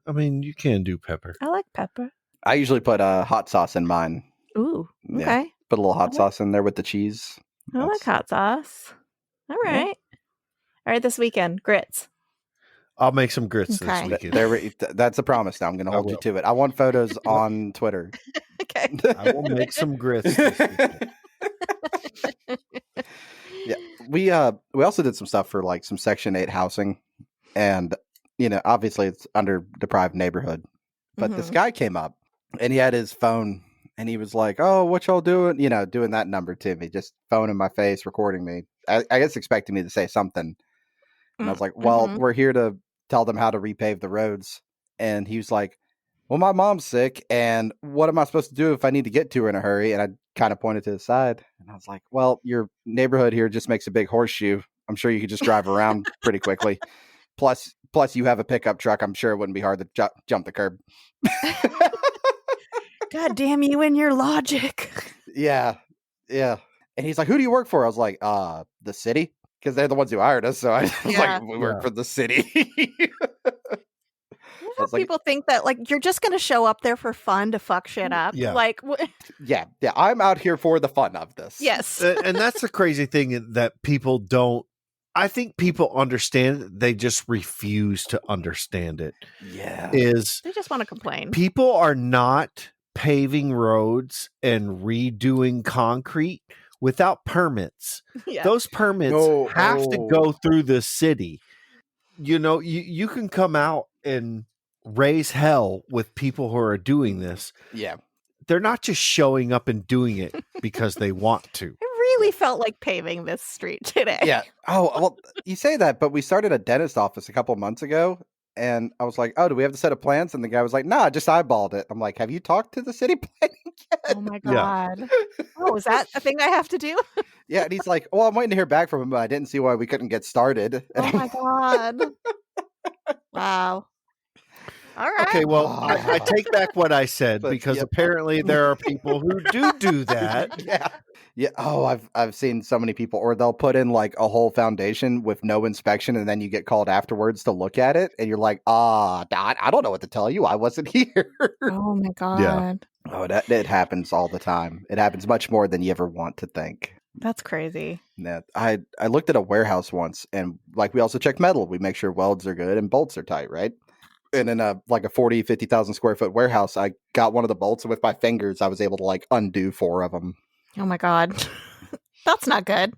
[SPEAKER 7] I mean, you can do pepper.
[SPEAKER 5] I like pepper.
[SPEAKER 6] I usually put hot sauce in mine.
[SPEAKER 5] Ooh,
[SPEAKER 6] Yeah.
[SPEAKER 5] okay.
[SPEAKER 6] Put a little hot
[SPEAKER 5] Okay.
[SPEAKER 6] sauce in there with the cheese.
[SPEAKER 5] I like
[SPEAKER 6] That's-
[SPEAKER 5] hot sauce. All
[SPEAKER 6] Yeah.
[SPEAKER 5] right. All right, this weekend, grits.
[SPEAKER 7] I'll make some grits
[SPEAKER 5] Okay.
[SPEAKER 7] this weekend.
[SPEAKER 6] That's a promise now. I'm going to
[SPEAKER 7] I
[SPEAKER 6] hold you
[SPEAKER 7] will.
[SPEAKER 6] to it. I want photos on Twitter.
[SPEAKER 5] Okay.
[SPEAKER 7] I will make some grits this weekend.
[SPEAKER 6] Yeah. We also did some stuff for like some Section 8 housing. And, obviously it's under deprived neighborhood. But this guy came up and he had his phone and he was like, oh, what y'all doing? Doing that number to me, just phone in my face, recording me. I guess expecting me to say something. And I was like, well, we're here to tell them how to repave the roads. And he was like, well, my mom's sick. And what am I supposed to do if I need to get to her in a hurry? And I kind of pointed to the side. And I was like, well, your neighborhood here just makes a big horseshoe. I'm sure you could just drive around pretty quickly. Plus you have a pickup truck. I'm sure it wouldn't be hard to jump the curb.
[SPEAKER 5] God damn you and your logic.
[SPEAKER 6] Yeah. Yeah. And he's like, who do you work for? I was like, the city. Because they're the ones who hired us. So I was
[SPEAKER 5] Yeah.
[SPEAKER 6] like, we work for the city.
[SPEAKER 5] You know how
[SPEAKER 6] It's like-
[SPEAKER 5] people think that like you're just gonna show up there for fun to fuck shit up?
[SPEAKER 7] Yeah.
[SPEAKER 5] Like
[SPEAKER 6] Yeah. I'm out here for the fun of this.
[SPEAKER 5] yes.
[SPEAKER 7] And that's the crazy thing that people don't. I think people understand it, they just refuse to understand it.
[SPEAKER 6] Yeah.
[SPEAKER 7] Is
[SPEAKER 5] They just want to complain.
[SPEAKER 7] people are not paving roads and redoing concrete without permits.
[SPEAKER 5] Yeah.
[SPEAKER 7] Those permits
[SPEAKER 6] No,
[SPEAKER 7] have to
[SPEAKER 6] oh.
[SPEAKER 7] go through the city. You can come out and raise hell with people who are doing this.
[SPEAKER 6] Yeah.
[SPEAKER 7] They're not just showing up and doing it because they want to.
[SPEAKER 5] I really felt like paving this street today.
[SPEAKER 6] Yeah. Oh, well, you say that, but we started a dentist office a couple months ago. And I was like, oh, do we have the set of plans? And the guy was like, nah, I just eyeballed it. I'm like, have you talked to the city planning yet?
[SPEAKER 5] Oh my
[SPEAKER 7] Yeah.
[SPEAKER 5] god. Oh, is that a thing I have to do?
[SPEAKER 6] Yeah. And he's like, well, I'm waiting to hear back from him, but I didn't see why we couldn't get started. And
[SPEAKER 5] Oh my god. Wow. All right.
[SPEAKER 7] Okay, well, I take back what I said
[SPEAKER 6] But,
[SPEAKER 7] because
[SPEAKER 6] yep.
[SPEAKER 7] apparently there are people who do that.
[SPEAKER 6] Yeah. Yeah. Oh, I've seen so many people, or they'll put in like a whole foundation with no inspection, and then you get called afterwards to look at it, and you're like, I don't know what to tell you. I wasn't here.
[SPEAKER 5] Oh my god.
[SPEAKER 6] Oh, it happens all the time. It happens much more than you ever want to think.
[SPEAKER 5] That's crazy.
[SPEAKER 6] Yeah, I looked at a warehouse once, and like we also check metal. We make sure welds are good and bolts are tight, right? And in a 50,000 square foot warehouse, I got one of the bolts, and with my fingers, I was able to like undo 4 of them.
[SPEAKER 5] Oh my god. That's not good.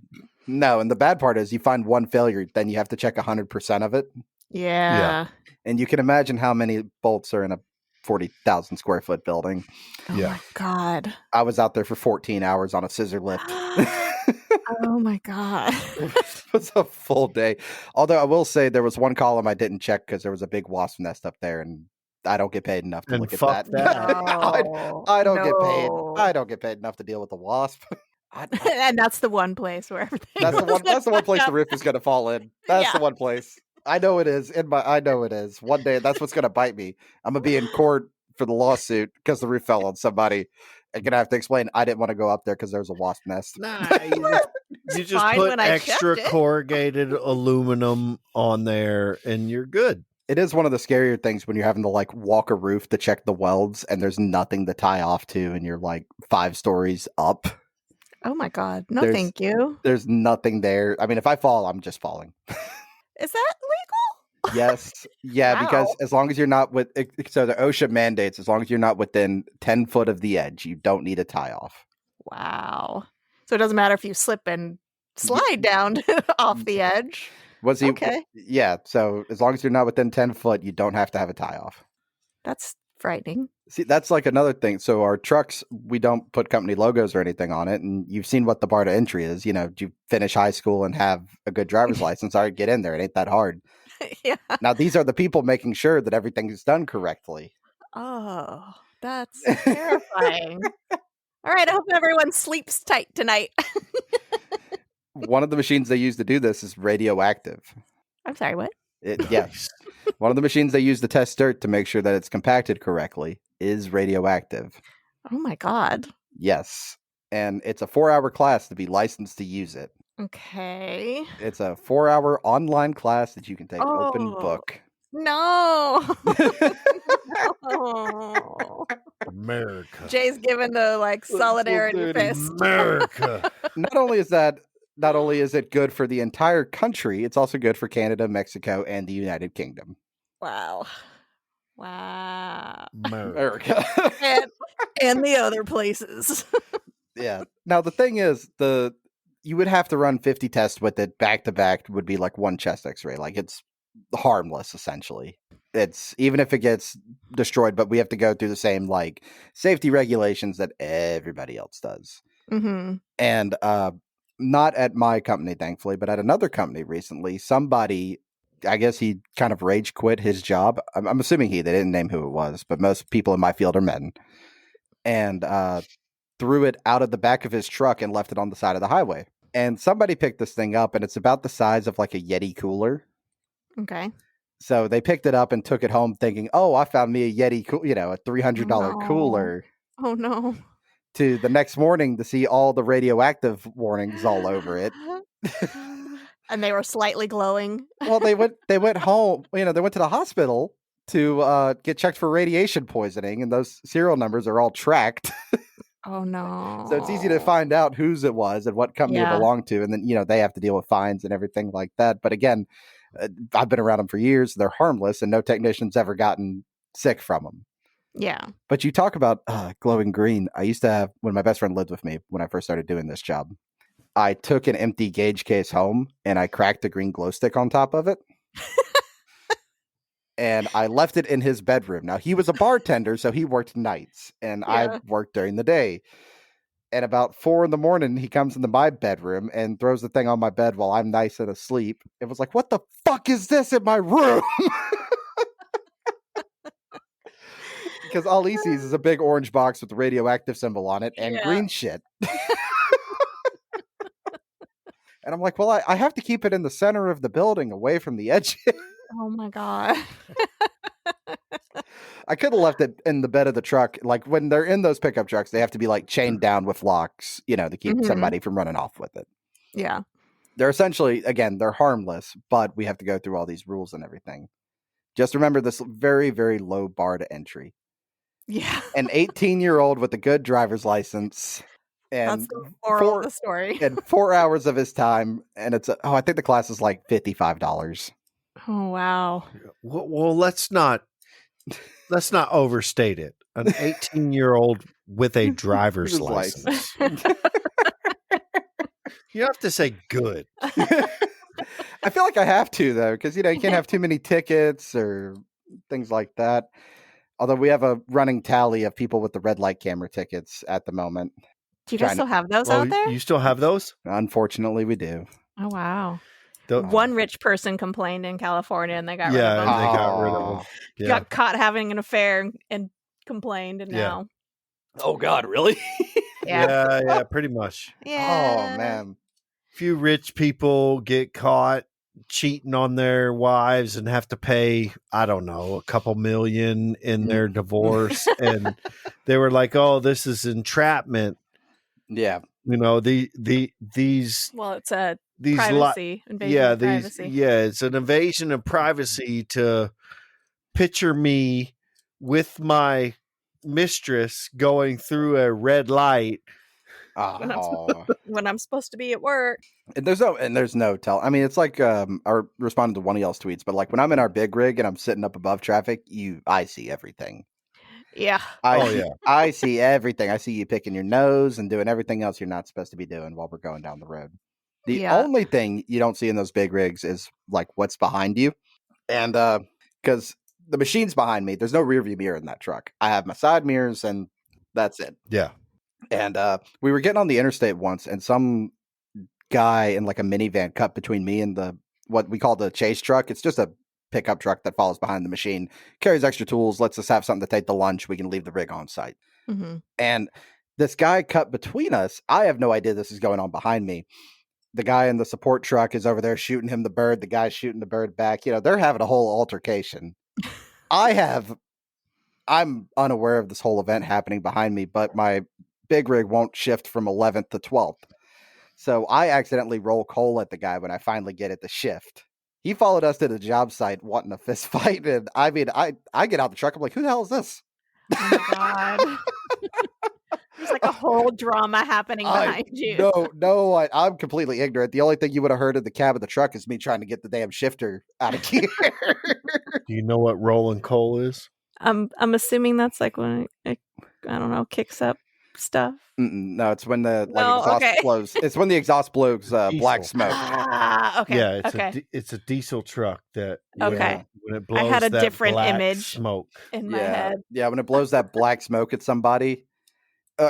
[SPEAKER 6] No, and the bad part is you find one failure, then you have to check 100% of it.
[SPEAKER 5] Yeah.
[SPEAKER 6] And you can imagine how many bolts are in a 40,000 square foot building.
[SPEAKER 5] Oh my God.
[SPEAKER 6] I was out there for 14 hours on a scissor lift.
[SPEAKER 5] Oh my God.
[SPEAKER 6] It was a full day. Although I will say there was one column I didn't check because there was a big wasp nest up there, and I don't get paid enough to
[SPEAKER 7] And
[SPEAKER 6] look at
[SPEAKER 7] fuck
[SPEAKER 6] that.
[SPEAKER 7] that.
[SPEAKER 6] I don't get paid.
[SPEAKER 5] No.
[SPEAKER 6] I don't get paid enough to deal with the wasp.
[SPEAKER 5] And that's the one place where everything.
[SPEAKER 6] That's the one place the roof is going to fall in. That's the
[SPEAKER 5] Yeah.
[SPEAKER 6] one place. I know it is. I know it is. One day that's what's going to bite me. I'm going to be in court for the lawsuit because the roof fell on somebody. I'm going to have to explain I didn't want to go up there because there was a wasp nest.
[SPEAKER 7] Nah, you just
[SPEAKER 5] Fine
[SPEAKER 7] put
[SPEAKER 5] when I
[SPEAKER 7] extra
[SPEAKER 5] checked it.
[SPEAKER 7] corrugated aluminum on there and you're good.
[SPEAKER 6] It is one of the scarier things when you're having to like walk a roof to check the welds and there's nothing to tie off to and you're like 5 stories up.
[SPEAKER 5] Oh my God. No,
[SPEAKER 6] There's-
[SPEAKER 5] thank you.
[SPEAKER 6] There's nothing there. I mean, if I fall, I'm just falling.
[SPEAKER 5] Is that legal?
[SPEAKER 6] Yes. Yeah, because
[SPEAKER 5] Wow.
[SPEAKER 6] as long as you're not so the OSHA mandates, as long as you're not within 10 foot of the edge, you don't need a tie off.
[SPEAKER 5] Wow. So it doesn't matter if you slip and slide down off the edge.
[SPEAKER 6] Was he?
[SPEAKER 5] Okay.
[SPEAKER 6] Yeah. So as long as you're not within 10 foot, you don't have to have a tie off.
[SPEAKER 5] That's frightening.
[SPEAKER 6] See, that's like another thing. So our trucks, we don't put company logos or anything on it. And you've seen what the bar to entry is. You know, you finish high school and have a good driver's license. All right, get in there. It ain't that hard.
[SPEAKER 5] Yeah.
[SPEAKER 6] Now, these are the people making sure that everything is done correctly.
[SPEAKER 5] Oh, that's terrifying. All right. I hope everyone sleeps tight tonight.
[SPEAKER 6] One of the machines they use to do this is radioactive.
[SPEAKER 5] I'm sorry, what?
[SPEAKER 6] Yes. One of the machines they use to test dirt to make sure that it's compacted correctly is radioactive.
[SPEAKER 5] Oh my God.
[SPEAKER 6] Yes. And it's a 4-hour class to be licensed to use it.
[SPEAKER 5] Okay.
[SPEAKER 6] It's a 4-hour online class that you can take open
[SPEAKER 5] Oh.
[SPEAKER 6] book.
[SPEAKER 5] No. No.
[SPEAKER 7] America.
[SPEAKER 5] Jay's giving the like solidarity
[SPEAKER 6] dude,
[SPEAKER 5] fist.
[SPEAKER 7] America.
[SPEAKER 6] Not only is it good for the entire country, it's also good for Canada, Mexico, and the United Kingdom.
[SPEAKER 5] Wow. Wow.
[SPEAKER 7] America.
[SPEAKER 5] And the other places.
[SPEAKER 6] Yeah. Now the thing is, you would have to run 50 tests with it back to back. Would be like one chest X-ray. Like it's harmless essentially. It's even if it gets destroyed, but we have to go through the same like safety regulations that everybody else does.
[SPEAKER 5] Mm-hmm.
[SPEAKER 6] And not at my company, thankfully, but at another company recently, somebody, I guess he kind of rage quit his job. I'm assuming they didn't name who it was, but most people in my field are men. And threw it out of the back of his truck and left it on the side of the highway. And somebody picked this thing up, and it's about the size of like a Yeti cooler.
[SPEAKER 5] Okay.
[SPEAKER 6] So they picked it up and took it home thinking, oh, I found me a Yeti, a $300
[SPEAKER 5] No.
[SPEAKER 6] cooler.
[SPEAKER 5] Oh no.
[SPEAKER 6] To the next morning to see all the radioactive warnings all over it.
[SPEAKER 5] And they were slightly glowing.
[SPEAKER 6] Well, they went home, they went to the hospital to get checked for radiation poisoning, and those serial numbers are all tracked.
[SPEAKER 5] Oh no.
[SPEAKER 6] So it's easy to find out whose it was and what company it belonged to, and then they have to deal with fines and everything like that. But again, I've been around them for years. They're harmless, and no technician's ever gotten sick from them.
[SPEAKER 5] Yeah.
[SPEAKER 6] But you talk about glowing green. I used to have, when my best friend lived with me when I first started doing this job, I took an empty gauge case home and I cracked a green glow stick on top of it. And I left it in his bedroom. Now, he was a bartender, so he worked nights, and I worked during the day. And about 4 a.m, he comes into my bedroom and throws the thing on my bed while I'm nice and asleep. It was like, what the fuck is this in my room? Because all he sees is a big orange box with the radioactive symbol on it and green shit. And I'm like, well, I have to keep it in the center of the building away from the edge.
[SPEAKER 5] Oh my God.
[SPEAKER 6] I could have left it in the bed of the truck. Like when they're in those pickup trucks, they have to be like chained down with locks, to keep somebody from running off with it.
[SPEAKER 5] Yeah.
[SPEAKER 6] They're essentially, again, they're harmless, but we have to go through all these rules and everything. Just remember this very, very low bar to entry.
[SPEAKER 5] Yeah.
[SPEAKER 6] An 18-year-old with a good driver's license. And
[SPEAKER 5] That's the moral of the story.
[SPEAKER 6] and 4 hours of his time. And it's, I think the class is like $55.
[SPEAKER 5] Oh, wow.
[SPEAKER 7] Well, let's not overstate it. An 18-year-old with a driver's license. You have to say good.
[SPEAKER 6] I feel like I have to, though, because, you can't have too many tickets or things like that. Although we have a running tally of people with the red light camera tickets at the moment.
[SPEAKER 5] Do you guys still have those out there?
[SPEAKER 7] You still have those?
[SPEAKER 6] Unfortunately, we do.
[SPEAKER 5] Oh, wow.
[SPEAKER 7] The-
[SPEAKER 5] One rich person complained in California and they got rid
[SPEAKER 7] yeah,
[SPEAKER 5] of
[SPEAKER 7] and
[SPEAKER 5] them.
[SPEAKER 7] they got rid of them. Yeah.
[SPEAKER 5] Got caught having an affair and complained, and now.
[SPEAKER 6] Oh, God, really?
[SPEAKER 7] Yeah, pretty much.
[SPEAKER 5] Yeah.
[SPEAKER 6] Oh, man.
[SPEAKER 7] Few rich people get caught cheating on their wives and have to pay, I don't know, a couple million in their divorce. And they were like, oh, this is entrapment.
[SPEAKER 6] Yeah.
[SPEAKER 7] You know, these
[SPEAKER 5] Well, it's a
[SPEAKER 7] these
[SPEAKER 5] privacy invasion of privacy.
[SPEAKER 7] it's an invasion of privacy to picture me with my mistress going through a red light.
[SPEAKER 5] When I'm supposed to be at work.
[SPEAKER 6] And there's no tell. I mean, it's like I responded to one of y'all's tweets, but like when I'm in our big rig and I'm sitting up above traffic, I see everything.
[SPEAKER 5] Yeah.
[SPEAKER 6] I see everything. I see you picking your nose and doing everything else you're not supposed to be doing while we're going down the road. The only thing you don't see in those big rigs is like what's behind you. And because the machine's behind me, there's no rear view mirror in that truck. I have my side mirrors and that's it.
[SPEAKER 7] Yeah.
[SPEAKER 6] And we were getting on the interstate once and some guy in like a minivan cut between me and what we call the chase truck. It's just a pickup truck that follows behind the machine, carries extra tools, lets us have something to take to lunch. We can leave the rig on site.
[SPEAKER 5] Mm-hmm.
[SPEAKER 6] And this guy cut between us. I have no idea this is going on behind me. The guy in the support truck is over there shooting him the bird. The guy's shooting the bird back. You know, they're having a whole altercation. I'm unaware of this whole event happening behind me, but my big rig won't shift from 11th to 12th. So I accidentally roll coal at the guy when I finally get it to shift. He followed us to the job site wanting a fist fight. And I mean, I get out the truck. I'm like, who the hell is this?
[SPEAKER 5] Oh my God. There's like a whole drama happening behind you.
[SPEAKER 6] No, I'm completely ignorant. The only thing you would have heard in the cab of the truck is me trying to get the damn shifter out of gear.
[SPEAKER 7] Do you know what rolling coal is?
[SPEAKER 5] I'm assuming that's like when it, I don't know, kicks up stuff.
[SPEAKER 6] No, it's when the exhaust blows. It's when the exhaust blows black smoke.
[SPEAKER 5] Okay.
[SPEAKER 7] Yeah, it's a diesel truck that when it blows,
[SPEAKER 5] I had a
[SPEAKER 7] that
[SPEAKER 5] different
[SPEAKER 7] black
[SPEAKER 5] image
[SPEAKER 7] smoke
[SPEAKER 5] in my head.
[SPEAKER 6] Yeah, when it blows that black smoke at somebody,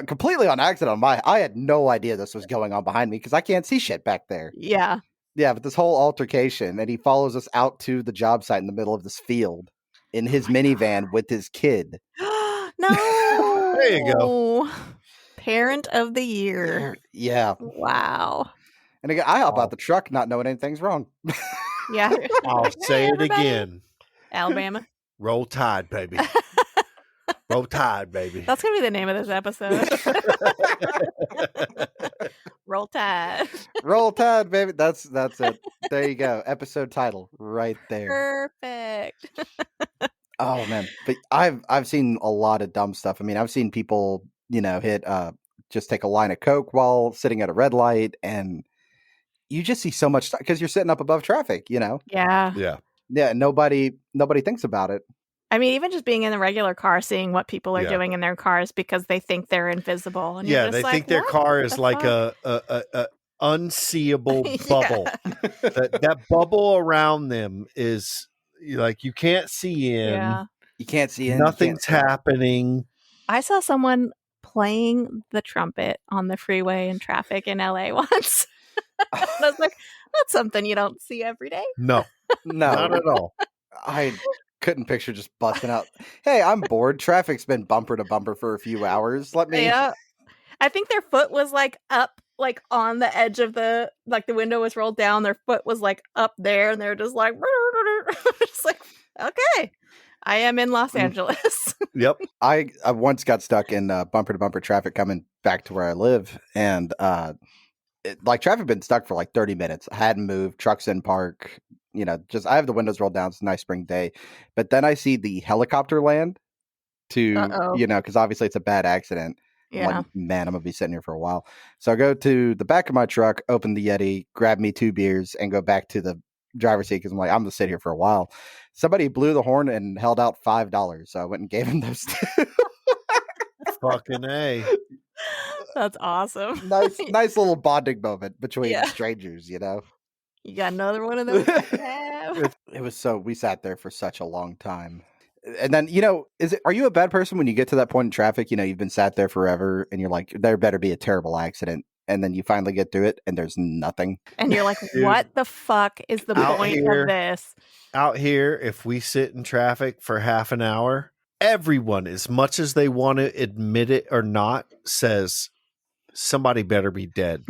[SPEAKER 6] completely on accident. I had no idea this was going on behind me because I can't see shit back there.
[SPEAKER 5] Yeah,
[SPEAKER 6] but this whole altercation, and he follows us out to the job site in the middle of this field in his minivan with his kid.
[SPEAKER 5] No,
[SPEAKER 7] there you go.
[SPEAKER 5] Parent of the year.
[SPEAKER 6] Yeah.
[SPEAKER 5] Wow.
[SPEAKER 6] And again, I hop out the truck not knowing anything's wrong.
[SPEAKER 5] Yeah.
[SPEAKER 7] I'll say it again.
[SPEAKER 5] Alabama.
[SPEAKER 7] Roll Tide, baby. Roll Tide, baby.
[SPEAKER 5] That's going to be the name of this episode. Roll Tide.
[SPEAKER 6] Roll Tide, baby. That's it. There you go. Episode title right there.
[SPEAKER 5] Perfect.
[SPEAKER 6] Oh, man. But I've seen a lot of dumb stuff. I mean, I've seen people, hit just take a line of Coke while sitting at a red light, and you just see so much stuff because you're sitting up above traffic,
[SPEAKER 5] Yeah.
[SPEAKER 6] Nobody thinks about it.
[SPEAKER 5] I mean, even just being in the regular car, seeing what people are doing in their cars because they think they're invisible. And
[SPEAKER 7] they think their car is like a unseeable bubble. that bubble around them is like you can't see in.
[SPEAKER 5] Yeah.
[SPEAKER 6] You can't see in.
[SPEAKER 7] Nothing's happening.
[SPEAKER 5] I saw someone playing the trumpet on the freeway in traffic in LA once. And I was like, that's something you don't see every day.
[SPEAKER 7] No, not at all.
[SPEAKER 6] I couldn't picture just busting out. Hey, I'm bored. Traffic's been bumper to bumper for a few hours. Let me.
[SPEAKER 5] Yeah. I think their foot was like up, like on the edge of the window was rolled down. Their foot was like up there, and they're just like, just like, okay, I am in Los Angeles.
[SPEAKER 7] Yep.
[SPEAKER 6] I once got stuck in bumper to bumper traffic coming back to where I live, and traffic been stuck for like 30 minutes. I hadn't moved. Trucks in park. Just I have the windows rolled down. It's a nice spring day, but then I see the helicopter land because obviously it's a bad accident.
[SPEAKER 5] Yeah.
[SPEAKER 6] I'm like, man, I'm gonna be sitting here for a while. So I go to the back of my truck, open the Yeti, grab me 2 beers, and go back to the driver's seat because I'm like, I'm gonna sit here for a while. Somebody blew the horn and held out $5, so I went and gave him those 2.
[SPEAKER 7] Fucking A.
[SPEAKER 5] That's awesome.
[SPEAKER 6] Nice little bonding moment between strangers, You
[SPEAKER 5] got another one of those?
[SPEAKER 6] It was we sat there for such a long time. And then, are you a bad person when you get to that point in traffic? You've been sat there forever and you're like, there better be a terrible accident. And then you finally get through it and there's nothing.
[SPEAKER 5] And you're like,
[SPEAKER 7] Dude,
[SPEAKER 5] what the fuck is the point of this?
[SPEAKER 7] Out here, if we sit in traffic for half an hour, everyone, as much as they want to admit it or not, says, somebody better be dead.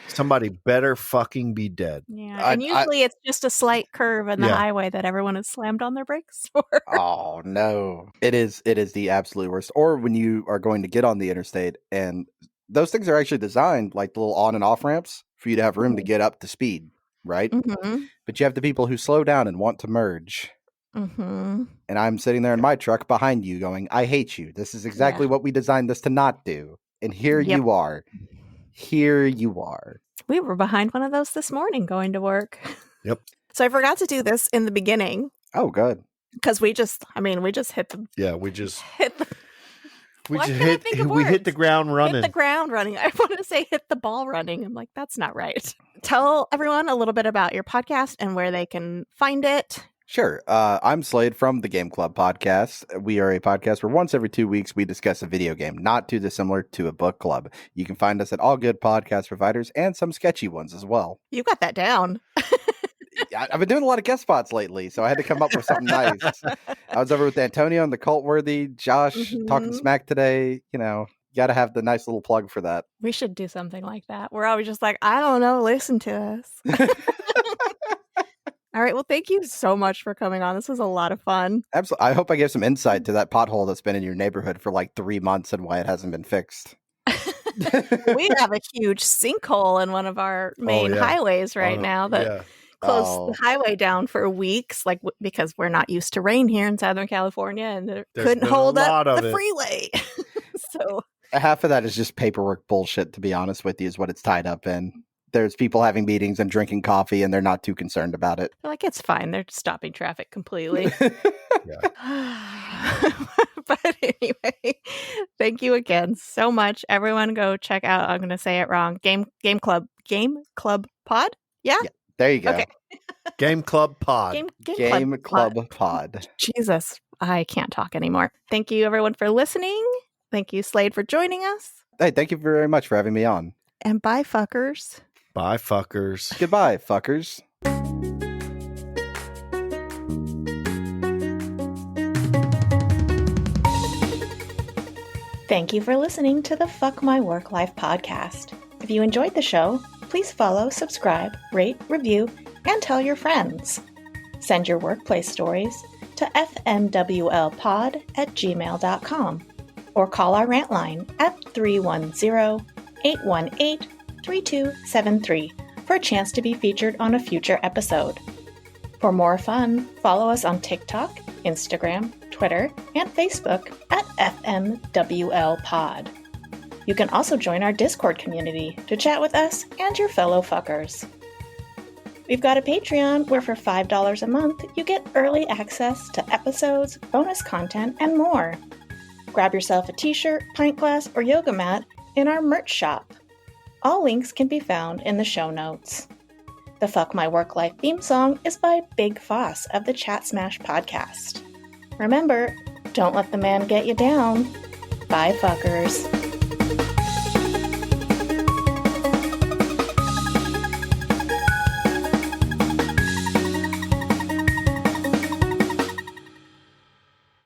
[SPEAKER 7] Somebody better fucking be dead.
[SPEAKER 5] Yeah, and usually it's just a slight curve in the highway that everyone has slammed on their brakes for.
[SPEAKER 6] Oh, no. It is the absolute worst. Or when you are going to get on the interstate, and those things are actually designed like the little on and off ramps for you to have room to get up to speed, right?
[SPEAKER 5] Mm-hmm.
[SPEAKER 6] But you have the people who slow down and want to merge.
[SPEAKER 5] Mm-hmm.
[SPEAKER 6] And I'm sitting there in my truck behind you going, I hate you. This is exactly what we designed this to not do. And here you are. Here you are.
[SPEAKER 5] We were behind one of those this morning going to work.
[SPEAKER 7] Yep.
[SPEAKER 5] So I forgot to do this in the beginning.
[SPEAKER 6] Oh, good.
[SPEAKER 5] Because we just hit the...
[SPEAKER 7] Yeah, we just...
[SPEAKER 5] hit the...
[SPEAKER 7] We hit the ground running.
[SPEAKER 5] Hit the ground running. I want to say hit the ball running. I'm like, that's not right. Tell everyone a little bit about your podcast and where they can find it.
[SPEAKER 6] Sure. I'm Slade from the Game Club podcast. We are a podcast where once every 2 weeks we discuss a video game, not too dissimilar to a book club. You can find us at all good podcast providers and some sketchy ones as well.
[SPEAKER 5] You got that down.
[SPEAKER 6] I've been doing a lot of guest spots lately, so I had to come up with something nice. I was over with Antonio and the Cult Worthy, Josh talking smack today. Got to have the nice little plug for that.
[SPEAKER 5] We should do something like that. We're always just like, I don't know, listen to us. All right. Well, thank you so much for coming on. This was a lot of fun.
[SPEAKER 6] Absolutely. I hope I gave some insight to that pothole that's been in your neighborhood for like 3 months and why it hasn't been fixed.
[SPEAKER 5] We have a huge sinkhole in one of our main highways right now that closed the highway down for weeks, because we're not used to rain here in Southern California, and it couldn't hold up the freeway. So
[SPEAKER 6] half of that is just paperwork bullshit, to be honest with you, is what it's tied up in. There's people having meetings and drinking coffee, and they're not too concerned about it.
[SPEAKER 5] They're like, it's fine. They're stopping traffic completely. But anyway, thank you again so much. Everyone go check out, I'm going to say it wrong, Game Club Pod? Yeah?
[SPEAKER 6] There you go.
[SPEAKER 5] Okay.
[SPEAKER 7] Game Club Pod.
[SPEAKER 6] Game Club Pod.
[SPEAKER 5] Jesus, I can't talk anymore. Thank you, everyone, for listening. Thank you, Slade, for joining us.
[SPEAKER 6] Hey, thank you very much for having me on.
[SPEAKER 5] And bye, fuckers.
[SPEAKER 7] Bye, fuckers.
[SPEAKER 6] Goodbye, fuckers.
[SPEAKER 8] Thank you for listening to the Fuck My Work Life podcast. If you enjoyed the show, please follow, subscribe, rate, review, and tell your friends. Send your workplace stories to fmwlpod@gmail.com or call our rant line at 310-818-3273 for a chance to be featured on a future episode. For more fun, follow us on TikTok, Instagram, Twitter, and Facebook at FMWLPod. You can also join our Discord community to chat with us and your fellow fuckers. We've got a Patreon where for $5 a month, you get early access to episodes, bonus content, and more. Grab yourself a t-shirt, pint glass, or yoga mat in our merch shop. All links can be found in the show notes. The Fuck My Work Life theme song is by Big Foss of the Chat Smash podcast. Remember, don't let the man get you down. Bye, fuckers.